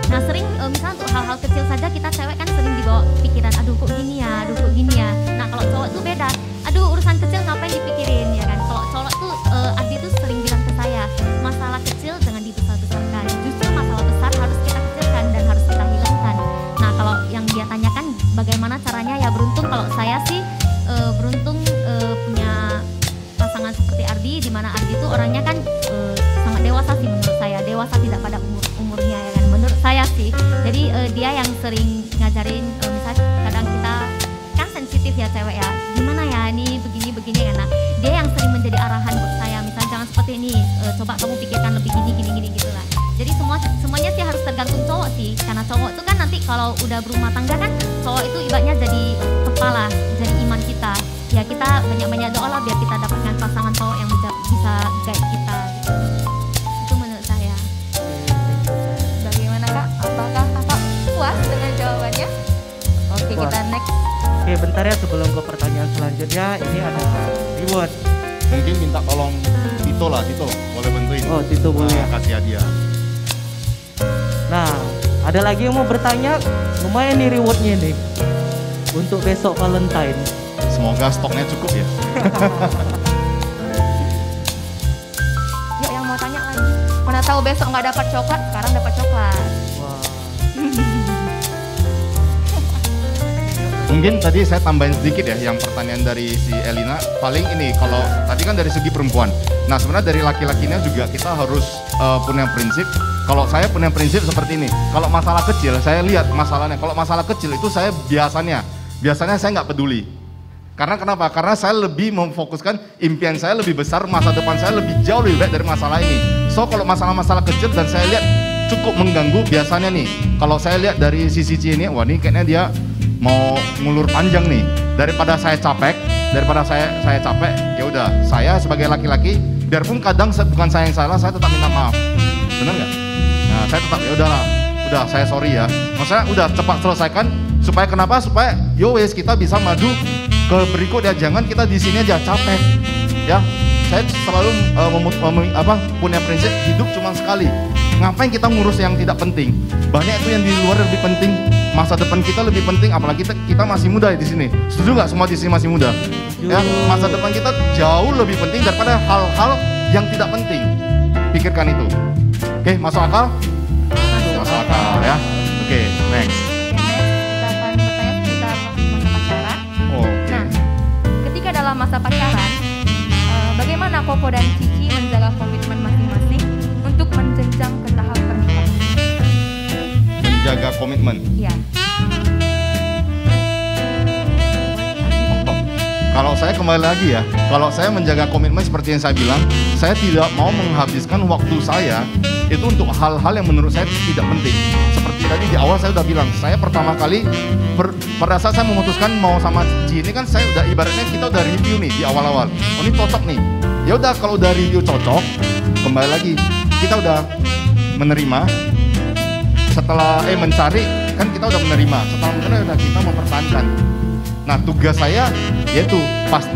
Speaker 6: Nah sering misalnya untuk hal-hal kecil saja kita cewek kan sering dibawa pikiran, aduh kok gini ya. Nah kalau cowok itu beda. Aduh urusan kecil ngapain dipikirin ya kan. Kalau cowok tuh Adi tuh sering bilang ke saya, masalah kecil jangan dibesar-besarkan. Justru masalah besar harus kita kecilkan dan harus kita hilangkan. Nah kalau yang dia tanyakan bagaimana caranya, ya beruntung kalau saya sih beruntung punya pasangan seperti Ardi, di mana Ardi itu orangnya kan sangat dewasa sih menurut saya, dewasa tidak pada umurnya ya kan, menurut saya sih. Jadi dia yang sering ngajarin, misalnya kadang kita kan sensitif ya cewek ya, gimana ya ini begini kan, nah dia yang sering menjadi arahan buat saya, misalnya jangan seperti ini, coba kamu pikirkan lebih gini gitu lah. Jadi semuanya sih harus tergantung cowok sih, karena cowok itu kan nanti kalau udah berumah tangga kan cowok itu ibaratnya jadi kepala, jadi iman kita. Ya kita banyak-banyak doa lah biar kita dapatkan pasangan cowok yang bisa guide kita gitu. Itu menurut saya.
Speaker 7: Bagaimana Kak? Apakah Kakak puas dengan jawabannya? Oke,
Speaker 2: Puas.
Speaker 7: kita next.
Speaker 2: Oke, bentar ya sebelum ke pertanyaan selanjutnya, ini ada reward.
Speaker 5: Mungkin minta tolong Tito boleh bantuin.
Speaker 2: Oh, Tito boleh.
Speaker 5: Nah, kasih hadiah.
Speaker 2: Nah, ada lagi yang mau bertanya, lumayan nih rewardnya nih untuk besok Valentine.
Speaker 5: Semoga stoknya cukup ya.
Speaker 7: Yuk yang mau tanya lagi. Mana tahu besok nggak dapat coklat, sekarang dapat coklat.
Speaker 2: Wah.
Speaker 5: Mungkin tadi saya tambahin sedikit ya, yang pertanyaan dari si Elina. Paling ini, kalau tadi kan dari segi perempuan. Nah sebenarnya dari laki-lakinya juga kita harus punya prinsip. Kalau saya punya prinsip seperti ini. Kalau masalah kecil, saya lihat masalahnya. Kalau masalah kecil itu saya biasanya saya nggak peduli. Karena kenapa? Karena saya lebih memfokuskan impian saya lebih besar, masa depan saya lebih jauh lebih baik dari masalah ini. So kalau masalah-masalah kecil dan saya lihat cukup mengganggu, biasanya nih, kalau saya lihat dari sisi ini, wah ini kayaknya dia mau ngulur panjang nih. Daripada saya capek, ya udah, saya sebagai laki-laki, biarpun kadang bukan saya yang salah, saya tetap minta maaf. Benar nggak? Nah, saya tetap ya udahlah, udah saya sorry ya. Maksudnya udah cepat selesaikan, supaya kenapa? Supaya yowes kita bisa maju ke berikut ya, jangan kita di sini aja capek. Ya, saya selalu punya prinsip hidup cuma sekali. Ngapain kita ngurus yang tidak penting? Banyak itu yang di luar lebih penting. Masa depan kita lebih penting, apalagi kita masih muda di sini. Setuju nggak semua di sini masih muda? Ya, masa depan kita jauh lebih penting daripada hal-hal yang tidak penting. Pikirkan itu. Oke, masuk akal? Masuk akal ya. Oke, next.
Speaker 7: Kita akan bertanya seputar masa pacaran.
Speaker 5: Oke.
Speaker 7: Nah, ketika dalam masa pacaran, bagaimana Koko dan Cici menjaga komitmen masing-masing
Speaker 5: komitmen.
Speaker 7: Iya.
Speaker 5: Kalau saya kembali lagi ya, kalau saya menjaga komitmen seperti yang saya bilang, saya tidak mau menghabiskan waktu saya itu untuk hal-hal yang menurut saya tidak penting. Seperti tadi di awal saya udah bilang, saya pertama kali pada saat saya memutuskan mau sama Ci ini kan saya udah ibaratnya kita udah review nih di awal-awal. Oh ini cocok nih. Ya udah kalau udah review cocok, kembali lagi kita udah menerima. Setelah mencari kan kita udah menerima. Setelah menerima udah kita mempertahankan. Nah tugas saya yaitu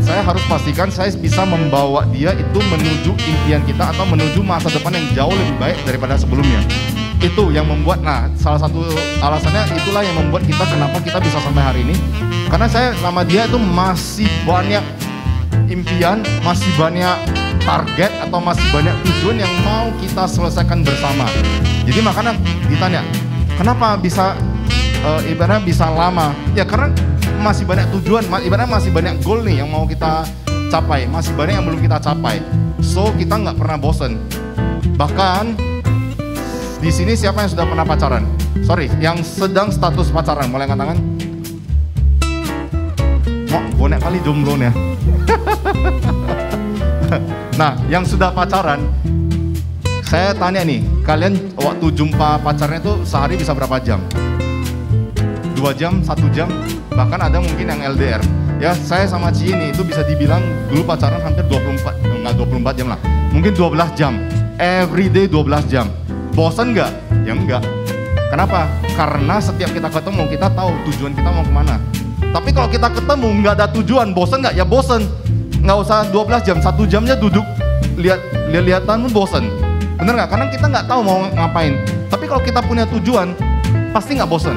Speaker 5: saya harus pastikan saya bisa membawa dia itu menuju impian kita atau menuju masa depan yang jauh lebih baik daripada sebelumnya. Itu yang membuat, nah salah satu alasannya itulah yang membuat kita kenapa kita bisa sampai hari ini. Karena saya sama dia itu masih banyak impian, masih banyak target atau masih banyak tujuan yang mau kita selesaikan bersama. Jadi makanya ditanya, kenapa bisa ibaratnya bisa lama? Ya karena masih banyak tujuan, ibaratnya masih banyak goal nih yang mau kita capai, masih banyak yang belum kita capai. So kita nggak pernah bosen. Bahkan di sini siapa yang sudah pernah pacaran? Sorry, yang sedang status pacaran, boleh angkat tangan? Mau bonek kali jomblo nih. Nah, yang sudah pacaran, saya tanya nih, kalian waktu jumpa pacarnya itu sehari bisa berapa jam? 2 jam, 1 jam, bahkan ada mungkin yang LDR. Ya, saya sama Ci ini itu bisa dibilang dulu pacaran hampir 24 jam lah. Mungkin 12 jam, everyday 12 jam. Bosan nggak? Ya enggak. Kenapa? Karena setiap kita ketemu, kita tahu tujuan kita mau kemana. Tapi kalau kita ketemu nggak ada tujuan, bosan nggak? Ya bosan. Nggak usah 12 jam, 1 jamnya duduk lihat-lihatan bosan. Bener nggak? Karena kita nggak tahu mau ngapain. Tapi kalau kita punya tujuan, pasti nggak bosan.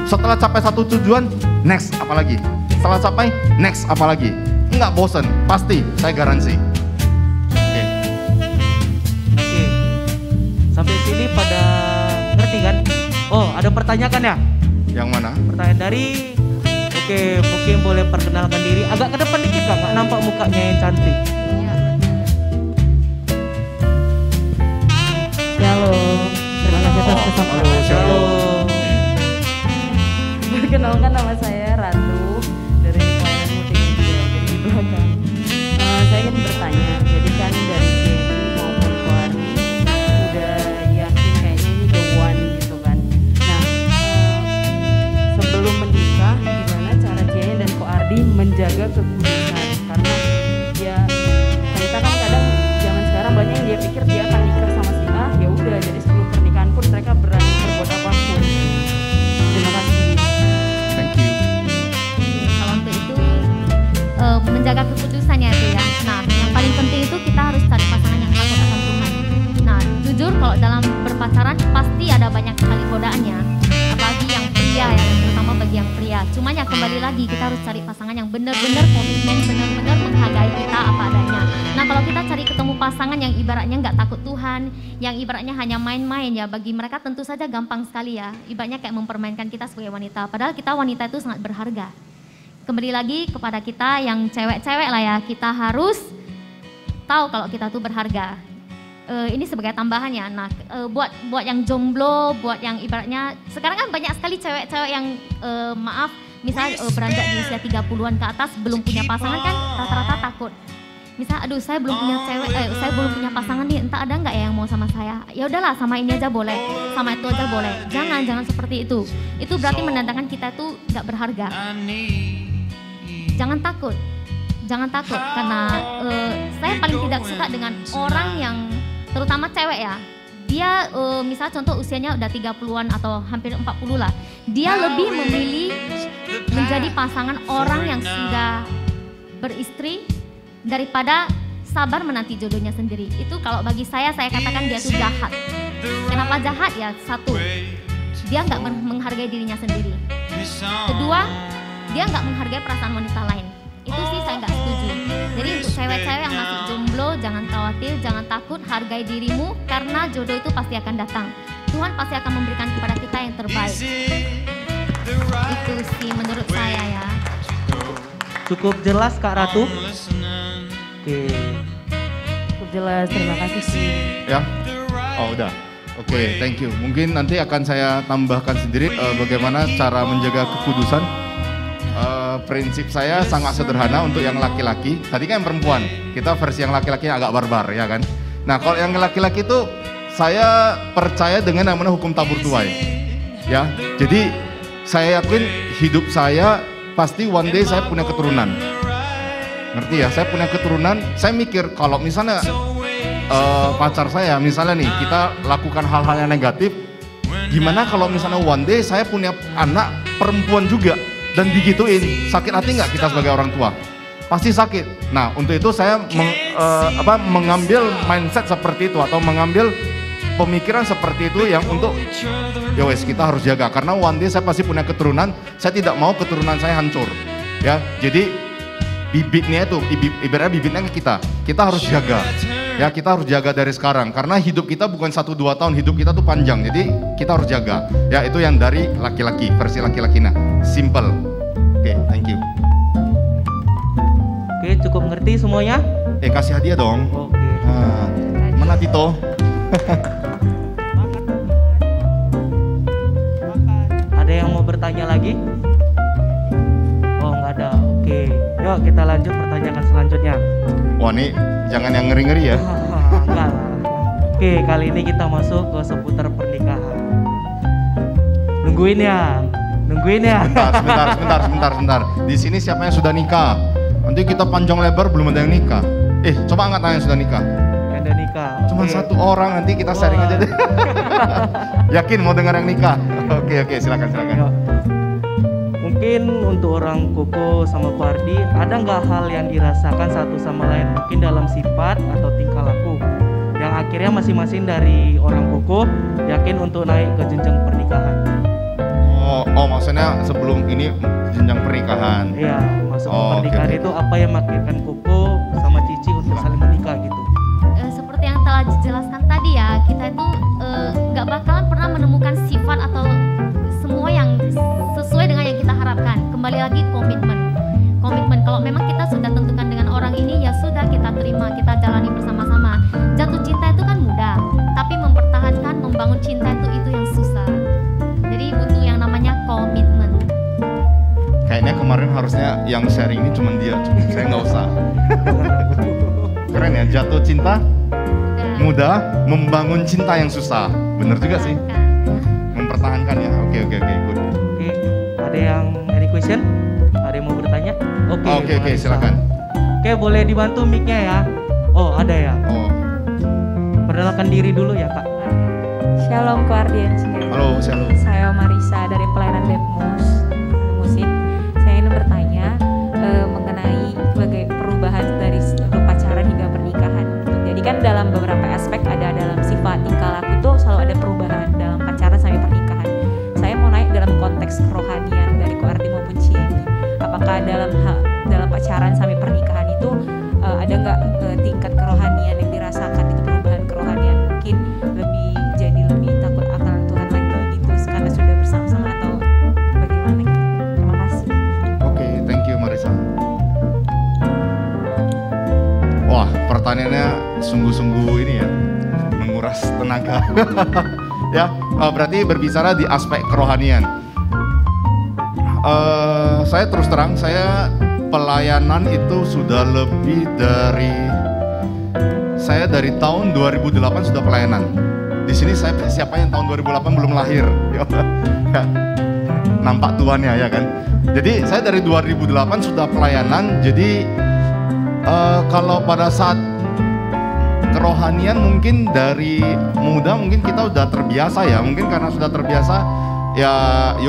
Speaker 5: Setelah capai satu tujuan, next apa lagi? Setelah capai, next apa lagi? Nggak bosan, pasti, saya garansi. Oke.
Speaker 2: Sampai sini pada ngerti kan? Oh, ada pertanyaan ya?
Speaker 5: Yang mana?
Speaker 2: Pertanyaan dari, oke, mungkin boleh perkenalkan diri. Agak ke depan dikit kan, nggak nampak mukanya yang cantik.
Speaker 3: Shalom, terima kasih atas kesempatan.
Speaker 2: Shalom.
Speaker 3: Perkenalkan, nama saya Ratu dari pelayanan multimedia dari belakang. Saya ingin bertanya, jadi kan dari Jenny maupun Koardi udah yakin kayaknya ini the one gitu kan. Nah, sebelum menikah gimana cara Jenny dan Koardi menjaga kekudusan? Karena ya kita kan kadang zaman sekarang banyak yang dia pikir dia akan nikah sama si A, ya udah jadi sebelum pernikahan pun mereka berani berbuat apapun. Terima kasih.
Speaker 6: Kalau untuk itu menjaga keputusannya itu ya. Nah, yang paling penting itu kita harus cari pasangan yang takut akan Tuhan. Nah, jujur kalau dalam berpacaran pasti ada banyak sekali godaannya. Apalagi yang pria ya, terutama bagi yang pria. Cuma ya kembali lagi kita harus cari pasangan yang benar-benar komitmen, benar-benar menghargai kita apa adanya. Nah, kalau kita cari ketemu pasangan yang ibaratnya nggak takut Tuhan, yang ibaratnya hanya main-main ya, bagi mereka tentu saja gampang sekali ya. Ibaratnya kayak mempermainkan kita sebagai wanita. Padahal kita wanita itu sangat berharga. Kembali lagi kepada kita yang cewek-cewek lah ya, kita harus tahu kalau kita tuh berharga. Ini sebagai tambahannya. Nah, buat yang jomblo, buat yang ibaratnya sekarang kan banyak sekali cewek-cewek yang misalnya beranjak di usia 30-an ke atas belum punya pasangan kan rata-rata takut. Misal, aduh saya belum punya saya belum punya pasangan nih, entah ada nggak ya yang mau sama saya? Ya udahlah, sama ini aja boleh, sama itu aja boleh. Jangan seperti itu. Itu berarti menandakan kita tuh nggak berharga. Jangan takut karena saya paling tidak suka dengan orang yang terutama cewek ya. Dia misal contoh usianya udah 30-an atau hampir 40 lah. Dia lebih memilih menjadi pasangan orang yang sudah beristri daripada sabar menanti jodohnya sendiri. Itu kalau bagi saya katakan dia tuh jahat. Kenapa jahat ya? Satu, dia nggak menghargai dirinya sendiri. Kedua, dia nggak menghargai perasaan wanita lain. Itu sih saya nggak setuju. Jadi untuk cewek-cewek yang masih jomblo, jangan khawatir, jangan takut, hargai dirimu karena jodoh itu pasti akan datang. Tuhan pasti akan memberikan kepada kita yang terbaik. Itu sih menurut saya ya.
Speaker 2: Cukup jelas Kak Ratu? Oke.
Speaker 3: Cukup jelas, terima kasih sih.
Speaker 5: Ya? Oh udah. Oke, thank you. Mungkin nanti akan saya tambahkan sendiri bagaimana cara menjaga kekudusan. Prinsip saya sangat sederhana untuk yang laki-laki. Tadi kan yang perempuan, kita versi yang laki-laki agak barbar ya kan. Nah kalau yang laki-laki itu saya percaya dengan namanya hukum tabur tuai. Ya, jadi saya yakin hidup saya pasti one day saya punya keturunan. Ngerti ya? Saya punya keturunan. Saya mikir kalau misalnya pacar saya, misalnya nih kita lakukan hal-hal yang negatif, gimana kalau misalnya one day saya punya anak perempuan juga dan digituin, sakit hati nggak kita sebagai orang tua? Pasti sakit. Nah untuk itu saya mengambil mindset seperti itu atau mengambil pemikiran seperti itu yang untuk ya wes kita harus jaga karena one day saya pasti punya keturunan, saya tidak mau keturunan saya hancur ya. Jadi bibitnya itu ibaratnya bibitnya kita harus jaga ya, kita harus jaga dari sekarang karena hidup kita bukan 1-2 tahun, hidup kita tuh panjang, jadi kita harus jaga ya. Itu yang dari laki-laki, versi laki-laki. Nah simple. Oke, thank you.
Speaker 2: Oke, cukup ngerti semuanya?
Speaker 5: Kasih hadiah dong.
Speaker 2: Oke.
Speaker 5: Nah, mana Tito?
Speaker 2: Ada yang mau bertanya lagi? Oh, nggak ada. Oke, yuk kita lanjut pertanyaan selanjutnya.
Speaker 5: Wah, nih jangan yang ngeri-ngeri ya.
Speaker 2: Enggak lah. Oke, kali ini kita masuk ke seputar pernikahan. Nungguin ya. Sebentar. Di sini siapa yang sudah nikah? Nanti kita panjang lebar belum ada yang nikah. Coba angkat tangan yang sudah nikah. Yang udah nikah.
Speaker 5: Cuma satu orang, nanti kita sharing aja deh. Yakin mau dengar yang nikah? Oke, silakan.
Speaker 2: Yuk. Mungkin untuk orang Koko sama Ko Ardi, ada nggak hal yang dirasakan satu sama lain mungkin dalam sifat atau tingkah laku yang akhirnya masing-masing dari orang Koko yakin untuk naik ke jenjang pernikahan?
Speaker 5: Oh maksudnya sebelum ini jenjang pernikahan?
Speaker 2: Iya, masuk ke pernikahan itu apa yang mengakhirkan Koko sama Cici untuk saling menikah gitu?
Speaker 6: Seperti yang telah dijelaskan tadi ya, kita itu nggak bakalan pernah menemukan sifat atau semua yang sesuai dengan yang kita harapkan. Kembali lagi komitmen. Kalau memang kita sudah tentukan dengan orang ini, ya sudah kita terima, kita jalani bersama-sama. Jatuh cinta itu kan mudah, tapi mempertahankan, membangun cinta itu yang susah. Jadi butuh yang namanya komitmen.
Speaker 5: Kayaknya kemarin harusnya yang sharing ini cuma dia, saya nggak usah. Keren ya, jatuh cinta mudah, membangun cinta yang susah. Bener juga sih. Mempertahankan ya. Oke, good.
Speaker 2: Oke, ada yang any question? Ada yang mau bertanya?
Speaker 5: Oke, silakan.
Speaker 2: Oke, boleh dibantu mic-nya ya. Oh, ada ya.
Speaker 5: Oh.
Speaker 2: Perkenalkan diri dulu ya, Kak.
Speaker 10: Shalom Ko Ardian sendiri.
Speaker 5: Halo, shalom.
Speaker 10: Saya Marisa dari pelayanan Depmus Musik. Saya ingin bertanya mengenai bagaimana perubahan dari pacaran hingga pernikahan. Jadi kan dalam beberapa aspek ada dalam sifat tingkah laku itu selalu ada perubahan dalam pacaran sampai pernikahan. Saya mau naik dalam konteks kerohanian dari Ko Ardi maupun Cieni. Apakah dalam pacaran sampai pernikahan itu ada nggak tingkat kerohanian yang dirasakan, itu perubahan kerohanian mungkin lebih takut akan Tuhan lagi gitu karena sudah bersama-sama atau bagaimana gitu. Terima kasih.
Speaker 5: Oke, thank you Marisa. Wah, pertanyaannya sungguh-sungguh ini ya, menguras tenaga. Ya, berarti berbicara di aspek kerohanian. Saya terus terang, saya pelayanan itu sudah lebih saya dari tahun 2008 sudah pelayanan. Di sini saya siapa yang tahun 2008 belum lahir? Nampak tuannya ya kan. Jadi saya dari 2008 sudah pelayanan. Jadi kalau pada saat kerohanian mungkin dari muda mungkin kita udah terbiasa ya. Mungkin karena sudah terbiasa ya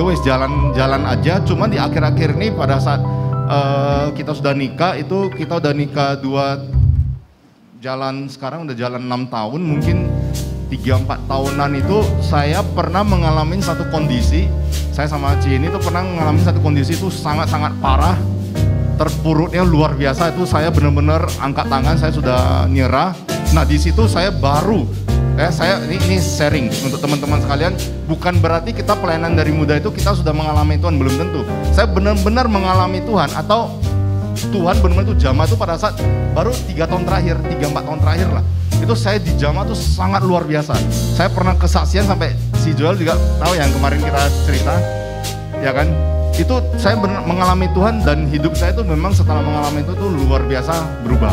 Speaker 5: wes jalan aja. Cuma di akhir-akhir ini pada saat kita sudah nikah itu kita udah nikah sekarang udah jalan 6 tahun, mungkin 3-4 tahunan itu saya pernah mengalami satu kondisi, saya sama Cieni itu pernah mengalami satu kondisi itu sangat-sangat parah, terpuruknya luar biasa. Itu saya benar-benar angkat tangan, saya sudah nyerah. Nah di situ saya baru saya ini sharing untuk teman-teman sekalian, bukan berarti kita pelayanan dari muda itu kita sudah mengalami Tuhan, belum tentu. Saya benar-benar mengalami Tuhan, atau Tuhan benar-benar itu jamah itu pada saat baru 3 tahun terakhir, 3-4 tahun terakhir lah. itu saya dijamah tuh sangat luar biasa. Saya pernah kesaksian sampai si Joel juga tahu yang kemarin kita cerita, ya kan? Itu saya mengalami Tuhan dan hidup saya itu memang setelah mengalami itu tuh luar biasa berubah.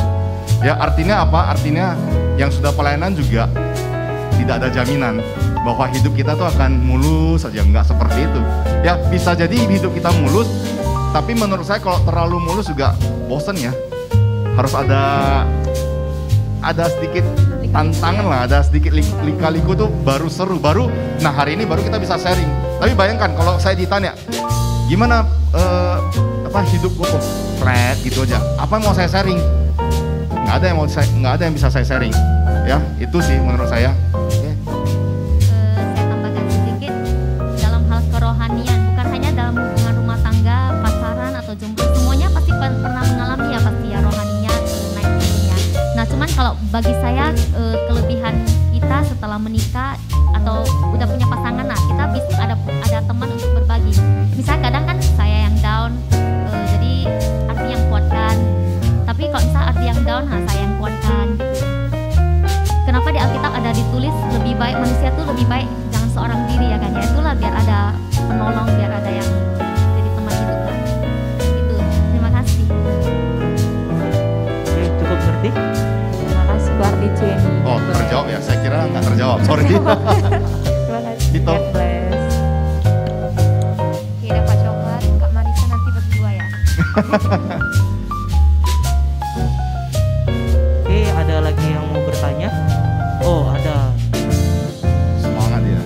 Speaker 5: Ya artinya apa? Artinya yang sudah pelayanan juga tidak ada jaminan bahwa hidup kita tuh akan mulus saja, nggak seperti itu. Ya bisa jadi hidup kita mulus, tapi menurut saya kalau terlalu mulus juga bosen ya. Harus ada sedikit tantangan lah, ada sedikit lika-liku tuh baru seru, baru. Nah hari ini baru kita bisa sharing. Tapi bayangkan kalau saya ditanya, gimana hidup gue kok flat gitu aja? Apa yang mau saya sharing? Nggak ada yang bisa saya sharing. Ya itu sih menurut saya.
Speaker 6: Saya tambahkan sedikit dalam hal kerohanian, bukan hanya dalam hubungan rumah tangga, pacaran atau jomblo, semuanya pasti pernah mengalami ya pasti ya rohaninya naik turunnya. Nah cuman kalau bagi saya kelebihan kita setelah menikah atau udah punya pasangan, nah kita bisa ada teman untuk berbagi. Misalnya kadang kan saya yang down, jadi Ardi yang kuatkan. Tapi kalau misalnya Ardi yang down, saya yang kuatkan gitu. Kenapa di Alkitab ada ditulis lebih baik manusia tuh lebih baik jangan seorang diri ya kan? Ya itulah biar ada penolong, biar ada yang jadi teman hidup lah. Itu. Terima kasih.
Speaker 2: Oke, cukup ngerti?
Speaker 10: Terima kasih Bu Ardi Jenny.
Speaker 5: Oh terjawab ya? Saya kira nggak terjawab. Sorry.
Speaker 10: Terima kasih.
Speaker 5: Dito.
Speaker 10: God bless.
Speaker 7: Oke, dapat coklat. Kak Marisa nanti berdua ya.
Speaker 2: Oke, ada lagi yang mau bertanya? Oh, ada.
Speaker 5: Semangat ya.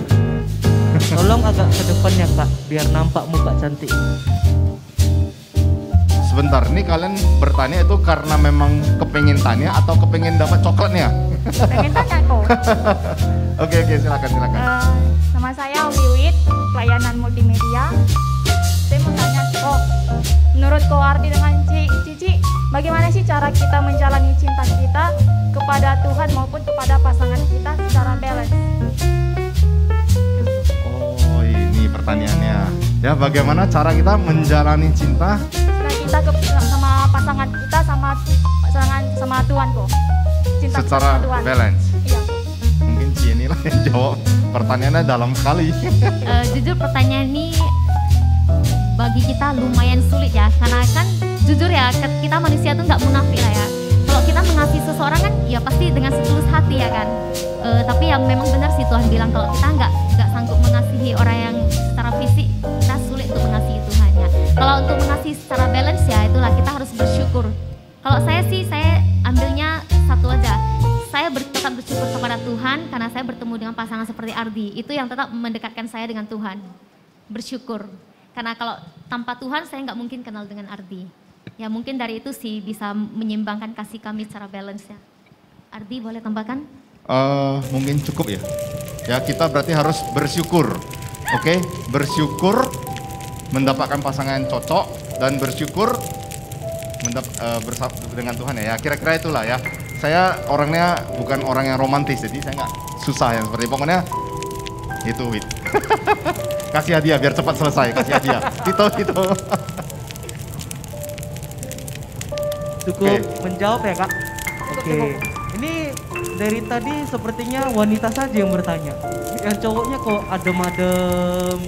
Speaker 2: Tolong agak ke depannya Kak, biar nampak muka cantik.
Speaker 5: Sebentar, ini kalian bertanya itu karena memang kepengen tanya atau kepengen dapat coklatnya?
Speaker 9: Pengen tanya kok.
Speaker 5: Oke, silakan.
Speaker 9: Nama saya Om Wiwit, pelayanan multimedia. Saya mau tanya, menurut Ko Ardi dengan Cici, bagaimana sih cara kita menjalani cinta kita kepada Tuhan maupun kepada pasangan kita secara balance?
Speaker 5: Oh, ini pertanyaannya. Ya, bagaimana cara kita menjalani cinta?
Speaker 9: Nah, kita sama pasangan kita sama Tuhan kok. Cinta
Speaker 5: Secara
Speaker 9: sama Tuhan.
Speaker 5: balance.
Speaker 9: Iya.
Speaker 5: Mungkin Cieni lah yang jawab. Pertanyaannya dalam sekali.
Speaker 6: Jujur pertanyaan ini bagi kita lumayan sulit ya, karena kan jujur ya kita manusia tuh nggak munafik lah ya. Kalau kita mengasihi seseorang kan ya pasti dengan setulus hati ya kan. Tapi yang memang benar sih Tuhan bilang kalau kita nggak sanggup mengasihi orang yang secara fisik, kita sulit untuk mengasihi Tuhannya. Kalau untuk mengasihi secara balance ya itulah kita harus bersyukur. Kalau saya sih saya ambilnya satu aja. Saya tetap bersyukur kepada Tuhan karena saya bertemu dengan pasangan seperti Ardi. Itu yang tetap mendekatkan saya dengan Tuhan. Bersyukur. Karena kalau tanpa Tuhan saya nggak mungkin kenal dengan Ardi. Ya mungkin dari itu sih bisa menyeimbangkan kasih kami secara balance ya. Ardi boleh tambahkan?
Speaker 5: Mungkin cukup ya. Ya kita berarti harus bersyukur. Oke, bersyukur mendapatkan pasangan yang cocok dan bersyukur bersatu dengan Tuhan ya. Kira-kira itulah ya. Saya orangnya bukan orang yang romantis, jadi saya nggak susah yang seperti pokoknya itu Wit. Kasih hadiah biar cepat selesai, kasih hadiah. Tito.
Speaker 2: Cukup menjawab ya Kak? Oke. Ini dari tadi sepertinya wanita saja yang bertanya. Yang cowoknya kok adem-adem.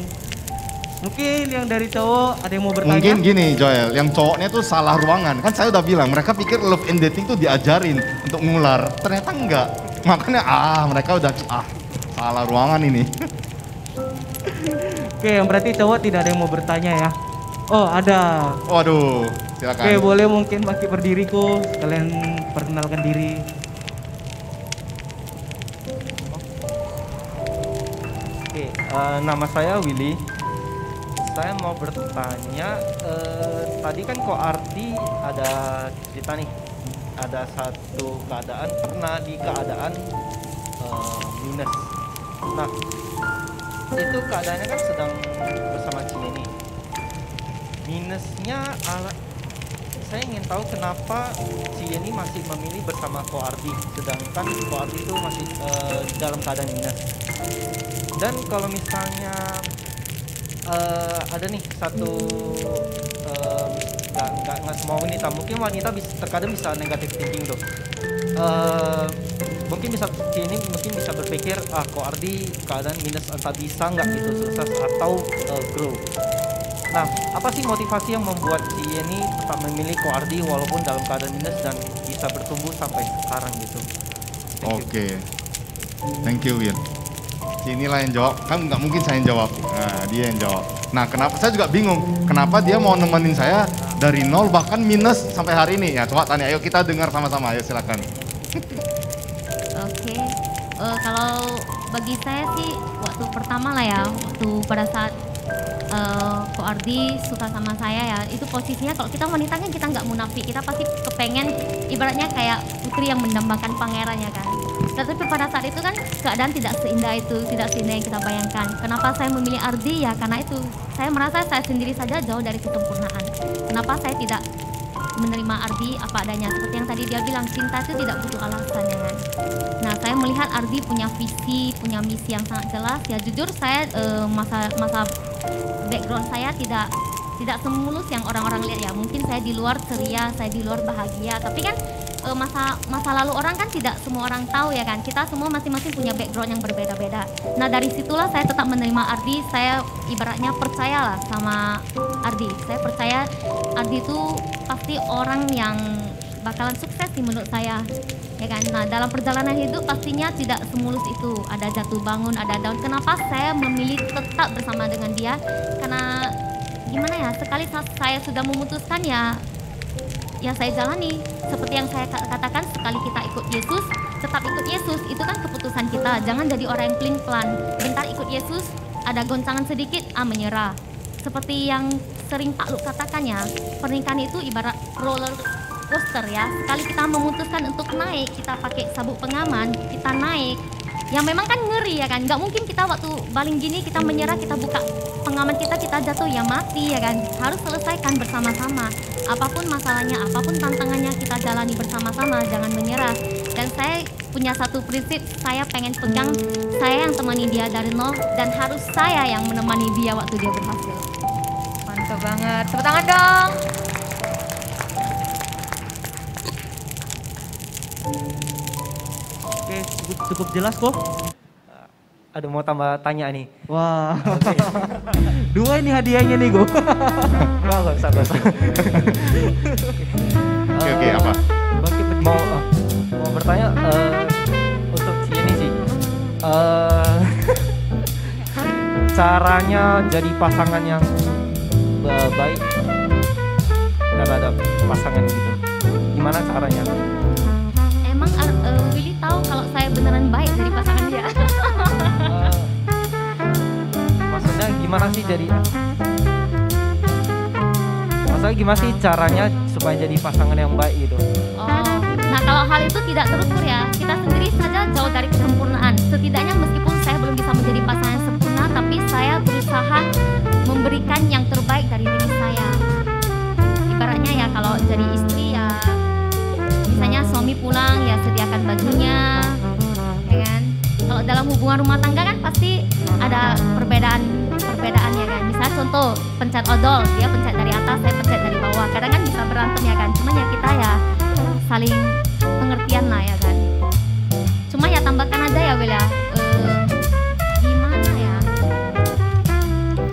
Speaker 2: Mungkin yang dari cowok ada yang mau bertanya?
Speaker 5: Mungkin gini Joel, yang cowoknya tuh salah ruangan. Kan saya udah bilang, mereka pikir love and dating tuh diajarin untuk ngular. Ternyata enggak. Makanya mereka udah salah ruangan ini.
Speaker 2: Oke, yang berarti cowok tidak ada yang mau bertanya ya? Oh ada.
Speaker 5: Waduh, silakan.
Speaker 2: Oke, boleh mungkin bangkit berdiri kok. Kalian perkenalkan diri.
Speaker 11: Oke, nama saya Willy. Saya mau bertanya, tadi kan Ko Ardi ada cerita nih, ada satu keadaan, pernah di keadaan minus. Nah, itu keadaannya kan sedang bersama Cieni. Minusnya, saya ingin tahu kenapa Cieni masih memilih bersama Ko Ardi, sedangkan Ko Ardi itu masih dalam keadaan minus. Dan kalau misalnya ada nih satu nggak semua wanita, mungkin wanita terkadang bisa negatif thinking tuh. mungkin bisa berpikir, kok Ardi keadaan minus entah bisa nggak gitu sukses atau grow. Nah, apa sih motivasi yang membuat si Yeni tetap memilih Ko Ardi walaupun dalam keadaan minus dan bisa bertumbuh sampai sekarang gitu?
Speaker 5: Oke, thank you Win. Inilah yang jawab, kan nggak mungkin saya yang jawab. Nah, dia yang jawab. Nah, kenapa saya juga bingung, kenapa dia mau nemenin saya dari nol bahkan minus sampai hari ini? Ya, coba tanya, ayo kita dengar sama-sama, ayo silakan.
Speaker 6: Oke, kalau bagi saya sih waktu pertama lah ya, waktu pada saat Ko Ardi suka sama saya ya, itu posisinya kalau kita wanita kan kita nggak munafik, kita pasti kepengen ibaratnya kayak putri yang mendambakan pangeran ya kan. Tapi pada saat itu kan keadaan tidak seindah itu, tidak seindah yang kita bayangkan. Kenapa saya memilih Ardi? Ya karena itu, saya merasa saya sendiri saja jauh dari kesempurnaan. Kenapa saya tidak menerima Ardi apa adanya? Seperti yang tadi dia bilang, cinta itu tidak butuh alasan ya kan. Nah, saya melihat Ardi punya visi, punya misi yang sangat jelas. Ya jujur saya masa background saya tidak semulus yang orang-orang lihat ya. Mungkin saya di luar ceria, saya di luar bahagia. Tapi kan masa lalu orang kan tidak semua orang tahu ya kan. Kita semua masing-masing punya background yang berbeda-beda. Nah dari situlah saya tetap menerima Ardi. Saya ibaratnya percayalah sama Ardi. Saya percaya Ardi itu pasti orang yang bakalan sukses sih menurut saya. Ya kan. Nah dalam perjalanan hidup pastinya tidak semulus itu. Ada jatuh bangun, ada down. Kenapa saya memilih tetap bersama dengan dia? Karena gimana ya, sekali saya sudah memutuskan ya saya jalani. Seperti yang saya katakan, sekali kita ikut Yesus, tetap ikut Yesus, itu kan keputusan kita. Jangan jadi orang yang pelin-pelan, bentar ikut Yesus, ada goncangan sedikit, menyerah. Seperti yang sering Pak Luk katakan ya, pernikahan itu ibarat roller coaster ya. Sekali kita memutuskan untuk naik, kita pakai sabuk pengaman, kita naik, ya memang kan ngeri ya kan. Nggak mungkin kita waktu baling gini kita menyerah, kita buka pengaman kita jatuh ya mati ya kan. Harus selesaikan bersama-sama. Apapun masalahnya, apapun tantangannya kita jalani bersama-sama, jangan menyerah. Dan saya punya satu prinsip, saya pengen pegang, saya yang temani dia dari nol dan harus saya yang menemani dia waktu dia berhasil.
Speaker 7: Mantap banget, tepuk tangan dong.
Speaker 2: Oke, cukup jelas kok.
Speaker 11: Aduh, mau tambah tanya nih.
Speaker 2: Wah, dua ini hadiahnya nih, Go.
Speaker 11: Nggak usah.
Speaker 5: Oke, apa?
Speaker 11: Mau bertanya untuk si ini sih. Caranya jadi pasangan yang baik terhadap pasangan gitu. Gimana caranya?
Speaker 6: Emang Willy tahu kalau saya beneran baik dari pasangan dia?
Speaker 11: Maksudnya gimana sih gimana sih caranya supaya jadi pasangan yang baik gitu?
Speaker 6: Oh, nah kalau hal itu tidak terukur ya, kita sendiri saja jauh dari kesempurnaan. Setidaknya meskipun saya belum bisa menjadi pasangan yang sempurna, tapi saya berusaha memberikan yang terbaik dari diri saya. Ibaratnya ya kalau jadi istri ya, misalnya suami pulang ya sediakan bajunya, ya kan? Kalau dalam hubungan rumah tangga kan pasti ada perbedaan ya kan. Misalnya contoh pencet odol, dia pencet dari atas, saya pencet dari bawah. Kadang kan bisa berantem ya kan. Cuman ya kita ya saling pengertian lah ya kan. Cuma ya tambahkan aja ya Will ya. Gimana ya?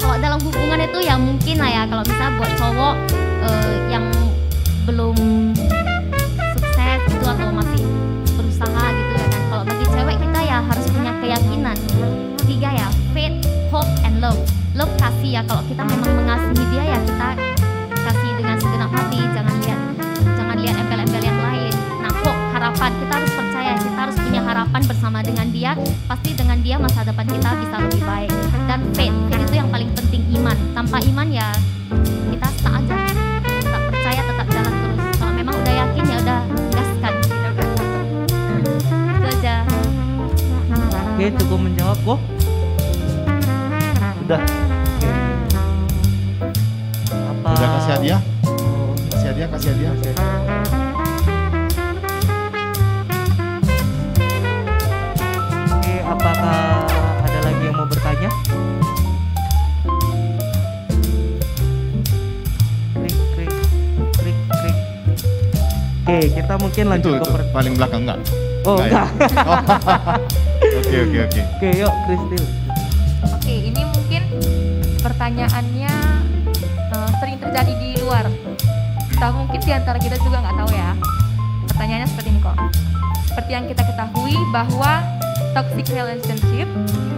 Speaker 6: Kalau dalam hubungan itu ya mungkin lah ya. Kalau misalnya buat cowok yang belum sukses gitu atau masih berusaha gitu ya kan. Kalau bagi cewek kita ya harus punya keyakinan. 3 ya, faith, hope, and love. Love kasih ya, kalau kita memang mengasihi dia ya kita kasih dengan segenap hati, jangan lihat embel-embel yang lain. Nah, hope, harapan, kita harus percaya, kita harus punya harapan bersama dengan dia, pasti dengan dia masa depan kita bisa lebih baik. Dan faith itu yang paling penting, iman. Tanpa iman ya kita stuck aja, tetap percaya, tetap jalan terus. Kalau memang udah yakin ya udah gaskan. Itu aja.
Speaker 2: Oke, cukup menjawab kok.
Speaker 11: Udah.
Speaker 2: Apa?
Speaker 5: Udah kasih hadiah? Kasih hadiah.
Speaker 2: Oke, apakah ada lagi yang mau bertanya? Krik. Oke, kita mungkin lanjut
Speaker 5: itu paling belakang enggak?
Speaker 2: Oh, enggak.
Speaker 5: Oke.
Speaker 2: Oke, yuk Kristil.
Speaker 7: Oke, ini mungkin pertanyaannya sering terjadi di luar. Mungkin di antara kita juga nggak tahu ya. Pertanyaannya seperti ini kok. Seperti yang kita ketahui bahwa toxic relationship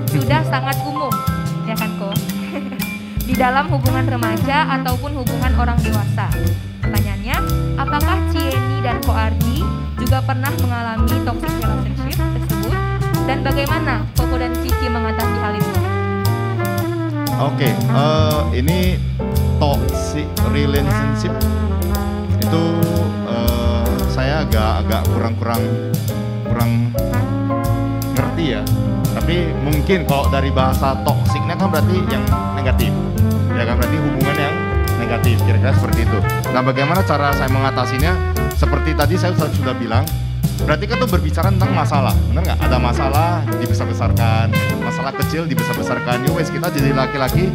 Speaker 7: sudah sangat umum, ya kan kok? Di dalam hubungan remaja ataupun hubungan orang dewasa. Pertanyaannya, apakah Cieni dan Ko Ardi juga pernah mengalami toxic relationship tersebut? Dan bagaimana Koko dan Cici mengatasi hal itu?
Speaker 5: Oke, ini toxic relationship itu saya agak kurang ngerti ya. Tapi mungkin kalau dari bahasa toksiknya kan berarti yang negatif, ya kan, berarti hubungan yang negatif, kira-kira seperti itu. Nah, bagaimana cara saya mengatasinya? Seperti tadi saya sudah bilang, berarti kan itu berbicara tentang masalah, benar nggak? Ada masalah dibesar-besarkan, masalah kecil dibesar-besarkan. Yowes, kita jadi laki-laki,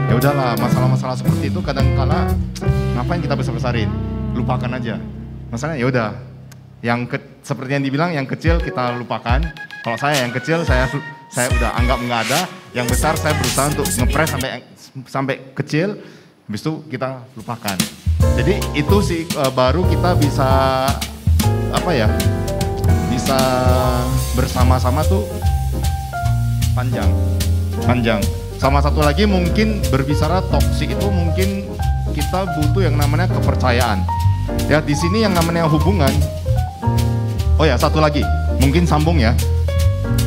Speaker 5: ya udahlah, masalah-masalah seperti itu kadang-kala ngapain kita besar-besarin? Lupakan aja. Masalahnya ya udah, seperti yang dibilang, yang kecil kita lupakan. Kalau saya yang kecil saya udah anggap nggak ada. Yang besar saya berusaha untuk ngepres sampai kecil, habis itu kita lupakan. Jadi itu sih baru kita bisa bisa bersama-sama tuh panjang. Sama satu lagi mungkin berbicara toksik itu mungkin kita butuh yang namanya kepercayaan. Ya di sini yang namanya hubungan. Oh ya, satu lagi, mungkin sambung ya.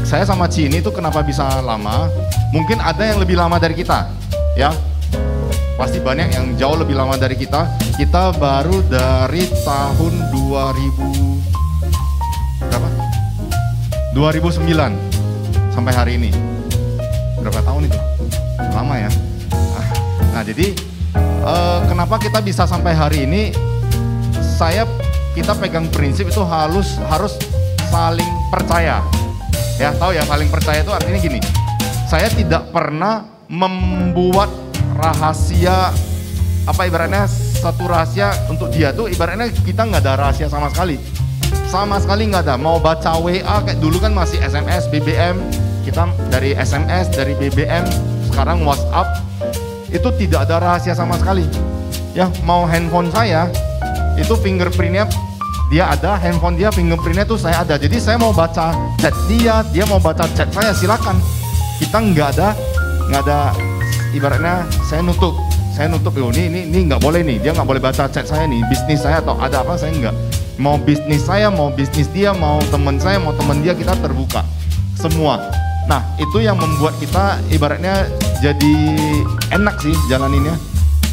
Speaker 5: Saya sama Cieni itu kenapa bisa lama? Mungkin ada yang lebih lama dari kita, ya. Pasti banyak yang jauh lebih lama dari kita. Kita baru dari tahun 2009 sampai hari ini. Berapa tahun itu? Lama ya. Nah, jadi kenapa kita bisa sampai hari ini? Kita pegang prinsip itu harus saling percaya. Ya, tahu ya, saling percaya itu artinya gini. Saya tidak pernah membuat rahasia, ibaratnya satu rahasia untuk dia tuh, ibaratnya kita nggak ada rahasia sama sekali nggak ada. Mau baca WA kayak dulu kan masih SMS, BBM, kita dari SMS, dari BBM, sekarang WhatsApp, itu tidak ada rahasia sama sekali. Ya, mau handphone saya itu fingerprintnya dia ada, handphone dia fingerprintnya tuh saya ada. Jadi saya mau baca chat dia mau baca chat saya, silakan. Kita nggak ada ibaratnya saya nutup, ini nggak boleh nih, dia nggak boleh baca chat saya nih, bisnis saya atau ada apa, saya nggak. Mau bisnis saya, mau bisnis dia, mau teman saya, mau teman dia, kita terbuka semua. Nah, itu yang membuat kita ibaratnya jadi enak sih jalaninnya,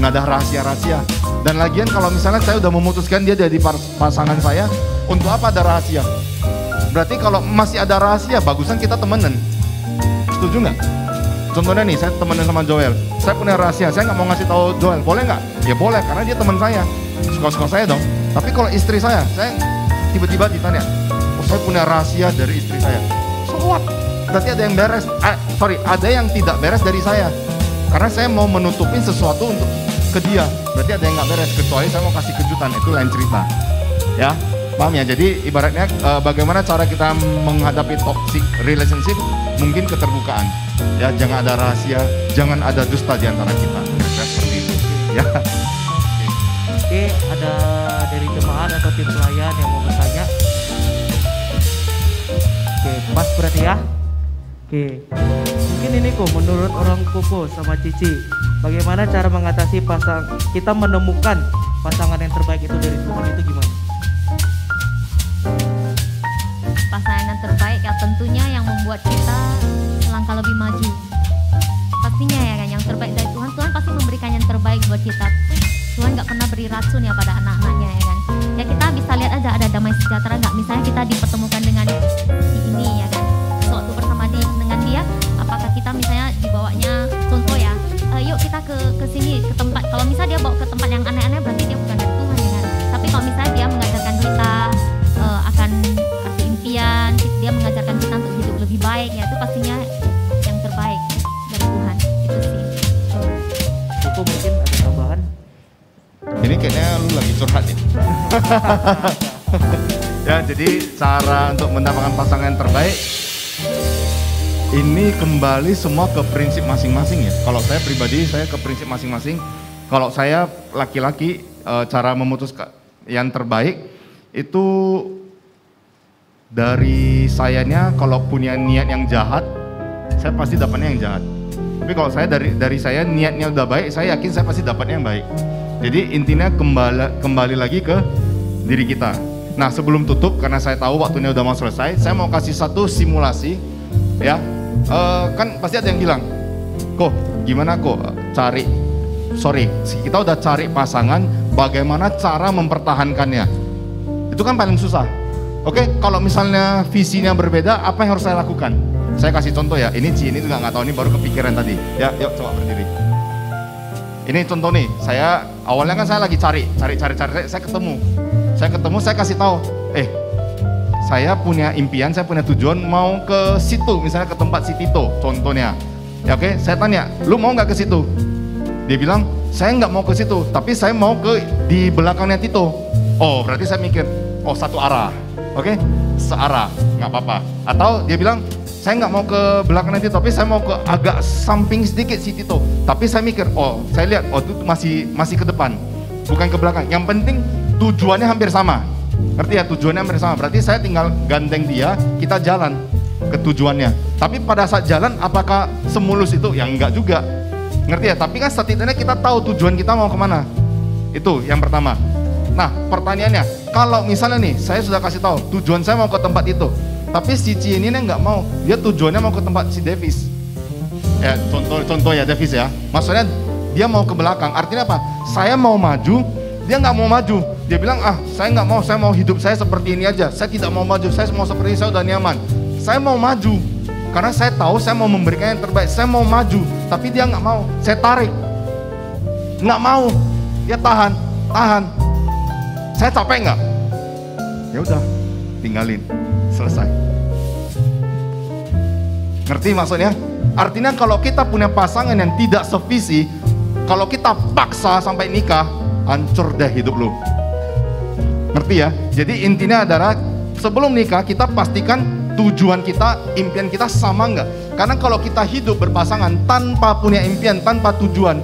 Speaker 5: nggak ada rahasia-rahasia. Dan lagian kalau misalnya saya udah memutuskan dia jadi pasangan saya, untuk apa ada rahasia? Berarti kalau masih ada rahasia, bagusan kita temenan. Setuju nggak? Contohnya nih, saya temenan sama Joel, saya punya rahasia, saya nggak mau ngasih tahu Joel, boleh nggak? Ya boleh, karena dia teman saya, suka-suka saya dong. Tapi kalau istri saya tiba-tiba ditanya, oh saya punya rahasia dari istri saya, so what? Berarti ada yang beres, ada yang tidak beres dari saya, karena saya mau menutupin sesuatu untuk ke dia, berarti ada yang nggak beres, kecuali saya mau kasih kejutan, itu lain cerita, ya. Paham ya? Jadi ibaratnya bagaimana cara kita menghadapi toxic relationship, mungkin keterbukaan, ya, jangan ada rahasia, jangan ada dusta di antara kita, seperti itu, ya.
Speaker 2: Oke, ada dari jemaat atau tim pelayan yang mau bertanya? Oke, pas berarti ya. Oke, mungkin ini kok menurut orang Koko sama Cici, bagaimana cara mengatasi kita menemukan pasangan yang terbaik itu dari Tuhan itu gimana?
Speaker 6: Pasangan yang terbaik ya tentunya yang membuat kita selangkah lebih maju. Pastinya ya kan, yang terbaik dari Tuhan, Tuhan pasti memberikan yang terbaik buat kita. Tuhan nggak pernah beri racun ya pada anak-anaknya ya kan. Ya kita bisa lihat aja ada damai sejahtera nggak, misalnya kita dipertemukan dengan si ini ya kan. Waktu bersama dengan dia, apakah kita misalnya dibawanya, contoh ya, yuk kita ke sini, ke tempat, kalau misalnya dia bawa ke tempat yang aneh-aneh berarti dia bukan dari Tuhan ya kan. Tapi kalau misalnya dia mengajarkan kita akan arti impian, dia mengajarkan kita untuk hidup lebih baik, ya itu pastinya yang terbaik dari Tuhan, itu sih.
Speaker 2: Koko mungkin ada tambahan?
Speaker 5: Ini kayaknya lu lagi curhat ya. Ya, jadi cara untuk mendapatkan pasangan yang terbaik ini kembali semua ke prinsip masing-masing ya. Kalau saya pribadi, saya ke prinsip masing-masing. Kalau saya laki-laki, cara memutuskan yang terbaik itu dari sayanya. Kalau punya niat yang jahat, saya pasti dapatnya yang jahat. Tapi kalau saya dari saya niatnya udah baik, saya yakin saya pasti dapatnya yang baik. Jadi intinya kembali lagi ke diri kita. Nah, sebelum tutup, karena saya tahu waktunya udah mau selesai, saya mau kasih satu simulasi ya. Kan pasti ada yang bilang, kok gimana kok kita udah cari pasangan, bagaimana cara mempertahankannya? Itu kan paling susah. Oke, kalau misalnya visinya berbeda, apa yang harus saya lakukan? Saya kasih contoh ya, ini Ci ini juga nggak tahu, ini baru kepikiran tadi. Ya, yuk coba berdiri. Ini contoh nih, saya awalnya kan saya lagi cari, saya ketemu, saya kasih tahu, saya punya impian, saya punya tujuan mau ke situ, misalnya ke tempat si Tito, contohnya. Ya oke, saya tanya, lu mau nggak ke situ? Dia bilang, saya nggak mau ke situ, tapi saya mau ke di belakangnya Tito. Oh, berarti saya mikir, oh satu arah, oke, searah, nggak apa-apa. Atau dia bilang, saya nggak mau ke belakangnya Tito, tapi saya mau ke agak samping sedikit si Tito. Tapi saya mikir, oh saya lihat, oh itu masih ke depan, bukan ke belakang. Yang penting tujuannya hampir sama. Ngerti ya, tujuannya hampir sama. Berarti saya tinggal gandeng dia, kita jalan ke tujuannya. Tapi pada saat jalan, apakah semulus itu? Ya enggak juga. Ngerti ya, tapi kan setidaknya kita tahu tujuan kita mau kemana. Itu yang pertama. Nah, pertanyaannya, kalau misalnya nih, saya sudah kasih tahu, tujuan saya mau ke tempat itu. Tapi si Ci ini nggak mau, dia tujuannya mau ke tempat si Davis. Ya, contoh ya Davis ya. Maksudnya, dia mau ke belakang. Artinya apa? Saya mau maju, dia nggak mau maju. Dia bilang, saya nggak mau, saya mau hidup saya seperti ini aja. Saya tidak mau maju, saya mau seperti ini, saya udah nyaman. Saya mau maju, karena saya tahu saya mau memberikan yang terbaik. Saya mau maju, tapi dia nggak mau. Saya tarik, nggak mau. Dia tahan. Saya capek nggak? Ya udah, tinggalin, selesai. Ngerti maksudnya? Artinya kalau kita punya pasangan yang tidak sevisi, kalau kita paksa sampai nikah, hancur deh hidup lu. Ngerti ya? Jadi intinya adalah sebelum nikah kita pastikan tujuan kita, impian kita sama nggak? Karena kalau kita hidup berpasangan tanpa punya impian, tanpa tujuan,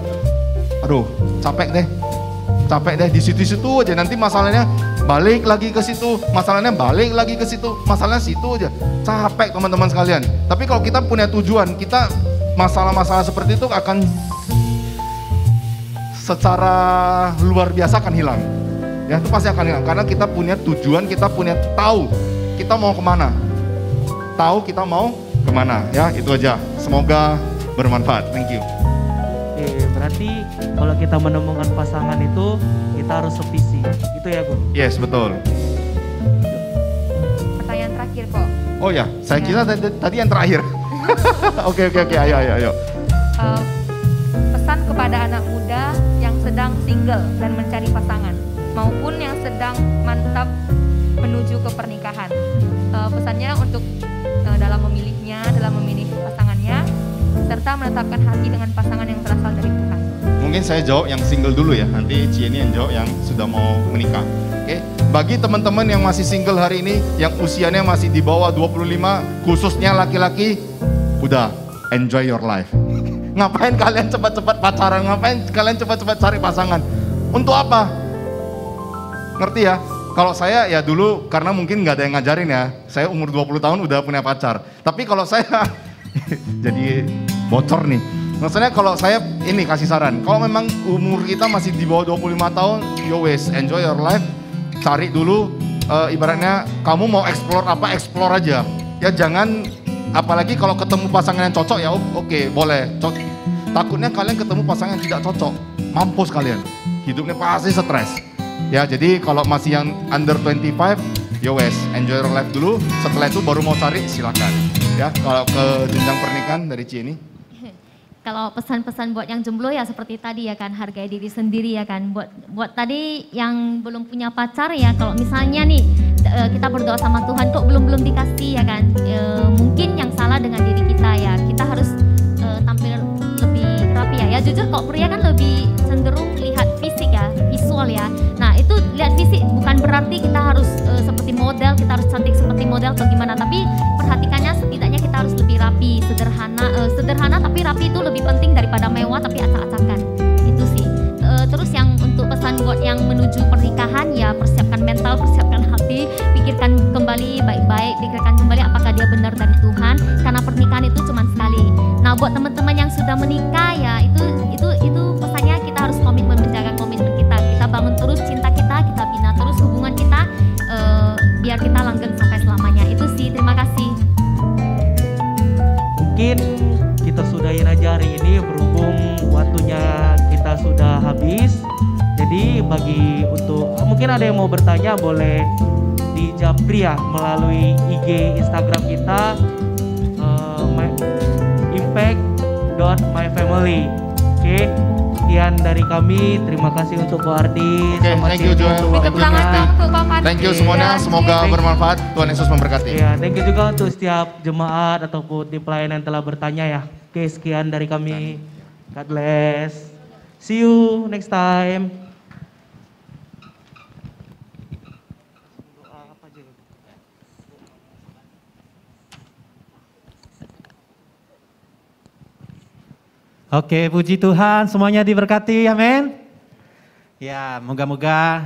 Speaker 5: aduh capek deh di situ-situ aja. Nanti masalahnya balik lagi ke situ, masalahnya balik lagi ke situ, masalahnya situ aja. Capek teman-teman sekalian. Tapi kalau kita punya tujuan, kita masalah-masalah seperti itu akan secara luar biasa akan hilang. Ya, itu pasti akan hilang karena kita punya tujuan, kita punya tahu kita mau kemana, tahu kita mau kemana. Ya, itu aja. Semoga bermanfaat. Thank you.
Speaker 2: Oke, berarti kalau kita menemukan pasangan itu kita harus sevisi, gitu ya Bu?
Speaker 5: Yes, betul.
Speaker 7: Pertanyaan terakhir kok.
Speaker 5: Oh ya, saya kira tadi yang terakhir. Oke, ayo.
Speaker 7: Pesan kepada anak muda yang sedang single dan mencari pasangan, maupun yang sedang mantap menuju ke pernikahan. Pesannya untuk dalam memilihnya, dalam memilih pasangannya, serta menetapkan hati dengan pasangan yang berasal dari Tuhan.
Speaker 5: Mungkin saya jawab yang single dulu ya, nanti Ci ini yang jawab yang sudah mau menikah. Oke, bagi teman-teman yang masih single hari ini, yang usianya masih di bawah 25, khususnya laki-laki, udah enjoy your life. Ngapain kalian cepat-cepat pacaran? Ngapain kalian cepat-cepat cari pasangan? Untuk apa? Ngerti ya? Kalau saya ya dulu karena mungkin nggak ada yang ngajarin ya. Saya umur 20 tahun udah punya pacar. Tapi kalau saya jadi bocor nih. Maksudnya kalau saya ini kasih saran. Kalau memang umur kita masih di bawah 25 tahun, yo wes, enjoy your life. Cari dulu ibaratnya kamu mau explore apa, explore aja. Ya jangan, apalagi kalau ketemu pasangan yang cocok ya oke, boleh. Takutnya kalian ketemu pasangan yang tidak cocok, mampus kalian. Hidupnya pasti stres. Ya jadi kalau masih yang under 25, yo wes, enjoy your life dulu. Setelah itu baru mau cari, silakan. Ya kalau ke jenjang pernikahan dari Ci ini.
Speaker 6: Kalau pesan-pesan buat yang jomblo ya seperti tadi ya kan, hargai diri sendiri ya kan. Buat tadi yang belum punya pacar ya, kalau misalnya nih kita berdoa sama Tuhan kok belum dikasih ya kan, mungkin yang salah dengan diri kita ya. Kita harus tampil lebih rapi ya. Ya jujur kok pria kan lebih cenderung lihat fisik ya, visual ya. Nah itu lihat fisik bukan berarti kita harus seperti model, kita harus cantik seperti model atau gimana, tapi perhatikannya setidaknya kita harus lebih rapi, sederhana tapi rapi itu lebih penting daripada mewah tapi acak-acakan. Itu sih. Terus yang untuk pesan buat yang menuju pernikahan, ya persiapkan mental, persiapkan hati, pikirkan kembali baik-baik, pikirkan kembali apakah dia benar dari Tuhan, karena pernikahan itu cuma sekali. Nah, buat teman-teman yang sudah menikah, ya itu pesannya kita harus komitmen, menjaga komitmen kita bangun terus cinta kita bina terus hubungan kita, biar kita langgeng sampai selamanya. Itu sih, terima kasih.
Speaker 2: Mungkin kita sudahin aja hari ini berhubung waktunya kita sudah habis. Jadi mungkin ada yang mau bertanya boleh di Japri ya melalui IG Instagram kita impact.myfamily. Oke, sekian dari kami. Terima kasih untuk Ko Ardi.
Speaker 5: Thank you Joel. Thank you semuanya. Semoga bermanfaat. Tuhan Yesus memberkati.
Speaker 2: Ya, thank you juga untuk setiap jemaat ataupun tim pelayanan yang telah bertanya ya. Oke, sekian dari kami. God bless. See you next time.
Speaker 4: Oke, puji Tuhan, semuanya diberkati, amin. Ya, moga-moga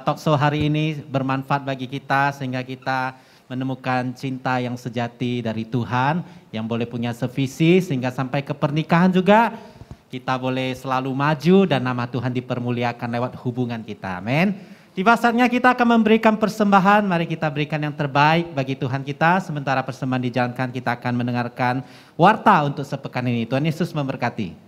Speaker 4: talkshow hari ini bermanfaat bagi kita sehingga kita menemukan cinta yang sejati dari Tuhan, yang boleh punya sevisi sehingga sampai ke pernikahan juga kita boleh selalu maju dan nama Tuhan dipermuliakan lewat hubungan kita, amin. Tiba saatnya kita akan memberikan persembahan, mari kita berikan yang terbaik bagi Tuhan kita. Sementara persembahan dijalankan, kita akan mendengarkan warta untuk sepekan ini. Tuhan Yesus memberkati.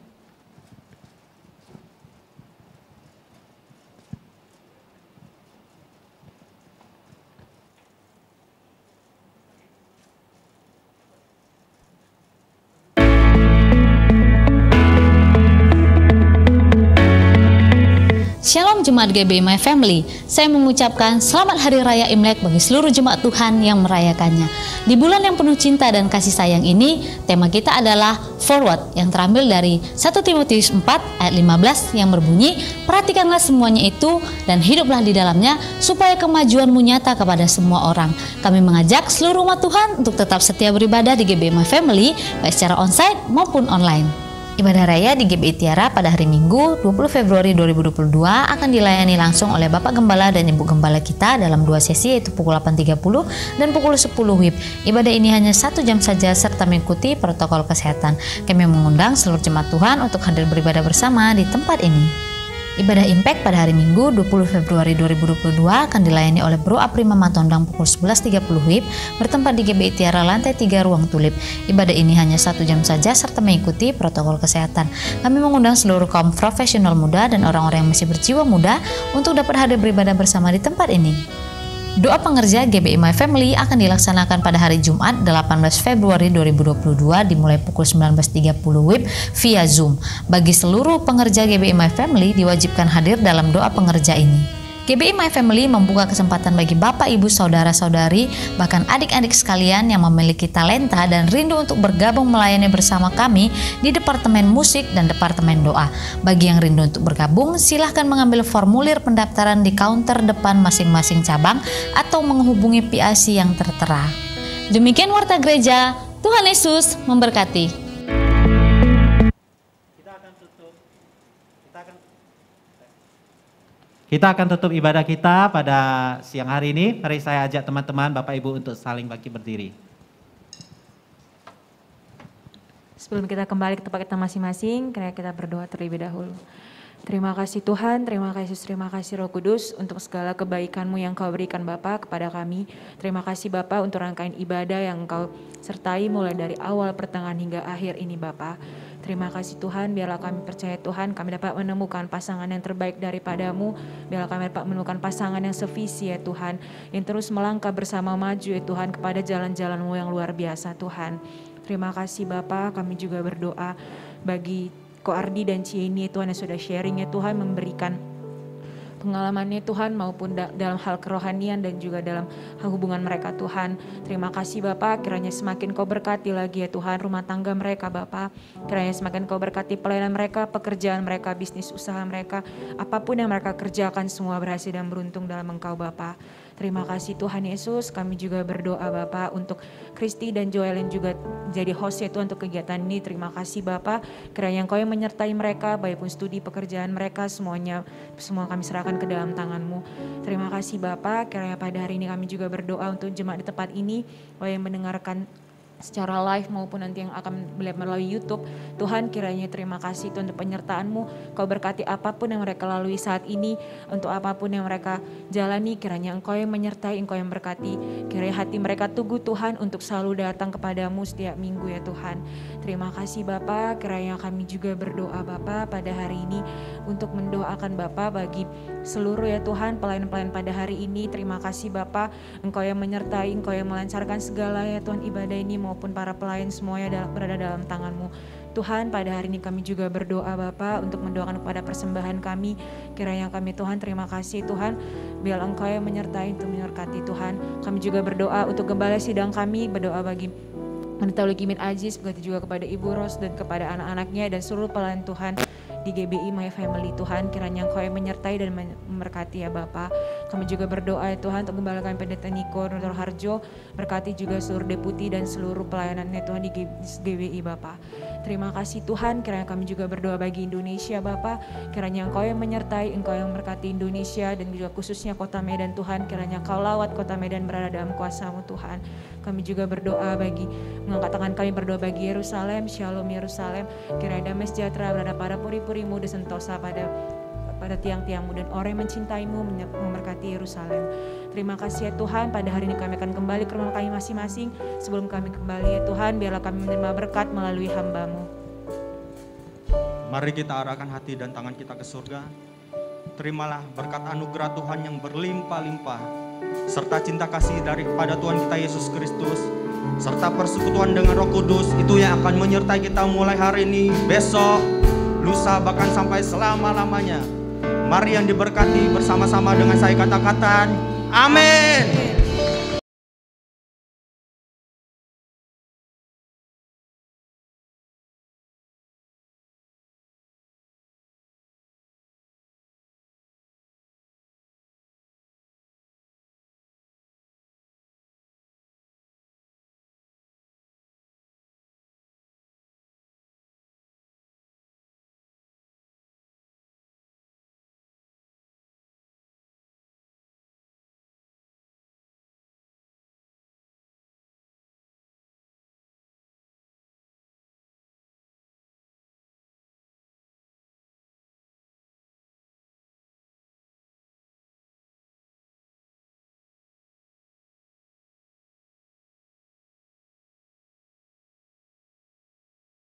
Speaker 12: Shalom Jemaat GBI My Family, saya mengucapkan selamat Hari Raya Imlek bagi seluruh jemaat Tuhan yang merayakannya. Di bulan yang penuh cinta dan kasih sayang ini, tema kita adalah Forward yang terambil dari 1 Timotius 4 ayat 15 yang berbunyi, perhatikanlah semuanya itu dan hiduplah di dalamnya supaya kemajuanmu nyata kepada semua orang. Kami mengajak seluruh umat Tuhan untuk tetap setia beribadah di GBI My Family, baik secara onsite maupun online. Ibadah Raya di GBI Tiara pada hari Minggu 20 Februari 2022 akan dilayani langsung oleh Bapak Gembala dan Ibu Gembala kita dalam 2 sesi yaitu pukul 8.30 dan pukul 10 WIB. Ibadah ini hanya 1 jam saja serta mengikuti protokol kesehatan. Kami mengundang seluruh jemaat Tuhan untuk hadir beribadah bersama di tempat ini. Ibadah Impact pada hari Minggu 20 Februari 2022 akan dilayani oleh Bro Apri Mamatondang pukul 11.30 WIB bertempat di GBI Tiara lantai 3 ruang tulip. Ibadah ini hanya 1 jam saja serta mengikuti protokol kesehatan. Kami mengundang seluruh kaum profesional muda dan orang-orang yang masih berjiwa muda untuk dapat hadir beribadah bersama di tempat ini. Doa pengerja GBI My Family akan dilaksanakan pada hari Jumat 18 Februari 2022 dimulai pukul 19.30 WIB via Zoom. Bagi seluruh pengerja GBI My Family diwajibkan hadir dalam doa pengerja ini. GBI My Family membuka kesempatan bagi bapak, ibu, saudara-saudari, bahkan adik-adik sekalian yang memiliki talenta dan rindu untuk bergabung melayani bersama kami di Departemen Musik dan Departemen Doa. Bagi yang rindu untuk bergabung, silahkan mengambil formulir pendaftaran di counter depan masing-masing cabang atau menghubungi PIC yang tertera. Demikian warta gereja, Tuhan Yesus memberkati.
Speaker 4: Kita akan tutup ibadah kita pada siang hari ini. Mari saya ajak teman-teman, Bapak Ibu untuk saling bangkit berdiri.
Speaker 10: Sebelum kita kembali ke tempat kita masing-masing, kita berdoa terlebih dahulu. Terima kasih Tuhan, terima kasih Roh Kudus untuk segala kebaikan-Mu yang Kau berikan Bapa kepada kami. Terima kasih Bapa untuk rangkaian ibadah yang Kau sertai mulai dari awal, pertengahan hingga akhir ini Bapa. Terima kasih Tuhan, biarlah kami percaya Tuhan, kami dapat menemukan pasangan yang terbaik daripada-Mu. Biarlah kami dapat menemukan pasangan yang sevisi ya Tuhan, yang terus melangkah bersama maju ya Tuhan kepada jalan-jalan-Mu yang luar biasa Tuhan. Terima kasih Bapa, kami juga berdoa bagi Ko Ardi dan Cieni Tuhan yang sudah sharing ya Tuhan, memberikan pengalamannya Tuhan, maupun dalam hal kerohanian dan juga dalam hal hubungan mereka Tuhan. Terima kasih Bapa, kiranya semakin Kau berkati lagi ya Tuhan rumah tangga mereka Bapa. Kiranya semakin Kau berkati pelayanan mereka, pekerjaan mereka, bisnis usaha mereka, apapun yang mereka kerjakan semua berhasil dan beruntung dalam Engkau Bapa. Terima kasih Tuhan Yesus, kami juga berdoa Bapa untuk Kristi dan Joel yang juga jadi host ya Tuhan untuk kegiatan ini. Terima kasih Bapa, kiranya Engkau yang menyertai mereka, baik pun studi pekerjaan mereka, semua kami serahkan ke dalam tangan-Mu. Terima kasih Bapa, kiranya pada hari ini kami juga berdoa untuk jemaat di tempat ini, yang mendengarkan secara live maupun nanti yang akan melihat melalui YouTube. Tuhan, kiranya terima kasih Tuhan untuk penyertaan-Mu. Kau berkati apapun yang mereka lalui saat ini, untuk apapun yang mereka jalani, kiranya Engkau yang menyertai, Engkau yang berkati. Kiranya hati mereka teguh Tuhan untuk selalu datang kepadamu setiap minggu ya Tuhan. Terima kasih Bapa, kiranya kami juga berdoa Bapa pada hari ini untuk mendoakan Bapa bagi seluruh ya Tuhan pelayan-pelayan pada hari ini. Terima kasih Bapa, Engkau yang menyertai, Engkau yang melancarkan segala ya Tuhan ibadah ini maupun para pelayan semuanya berada dalam tangan-Mu. Tuhan, pada hari ini kami juga berdoa Bapa untuk mendoakan kepada persembahan kami. Kiranya kami Tuhan terima kasih Tuhan, biar Engkau yang menyertai untuk menyerkati Tuhan. Kami juga berdoa untuk gembala sidang kami, berdoa bagi Pendeta Lukimin Aziz, begitu juga kepada Ibu Ros dan kepada anak-anaknya dan seluruh pelayan Tuhan di GBI My Family Tuhan. Kiranya Engkau yang menyertai dan memberkati ya Bapa. Kami juga berdoa ya Tuhan untuk gembala kami Pendeta Niko Dr. Harjo, berkati juga seluruh deputi dan seluruh pelayanannya Tuhan di GBI Bapa. Terima kasih Tuhan, kiranya kami juga berdoa bagi Indonesia Bapa. Kiranya Engkau yang menyertai, Engkau yang memberkati Indonesia dan juga khususnya kota Medan Tuhan. Kiranya Kau lawat kota Medan berada dalam kuasa-Mu Tuhan. Kami juga berdoa mengangkat tangan kami berdoa bagi Yerusalem, Shalom Yerusalem. Kiranya damai sejahtera berada pada puri-puri-Mu dan sentosa pada tiang-tiang-Mu dan orang yang mencintai-Mu memberkati Yerusalem. Terima kasih ya Tuhan, pada hari ini kami akan kembali ke rumah kami masing-masing. Sebelum kami kembali ya Tuhan, biarlah kami menerima berkat melalui hamba-Mu.
Speaker 13: Mari kita arahkan hati dan tangan kita ke surga. Terimalah berkat anugerah Tuhan yang berlimpah-limpah, serta cinta kasih daripada Tuhan kita Yesus Kristus, serta persekutuan dengan Roh Kudus, itu yang akan menyertai kita mulai hari ini, besok, lusa, bahkan sampai selama-lamanya. Mari yang diberkati bersama-sama dengan saya katakan, amin.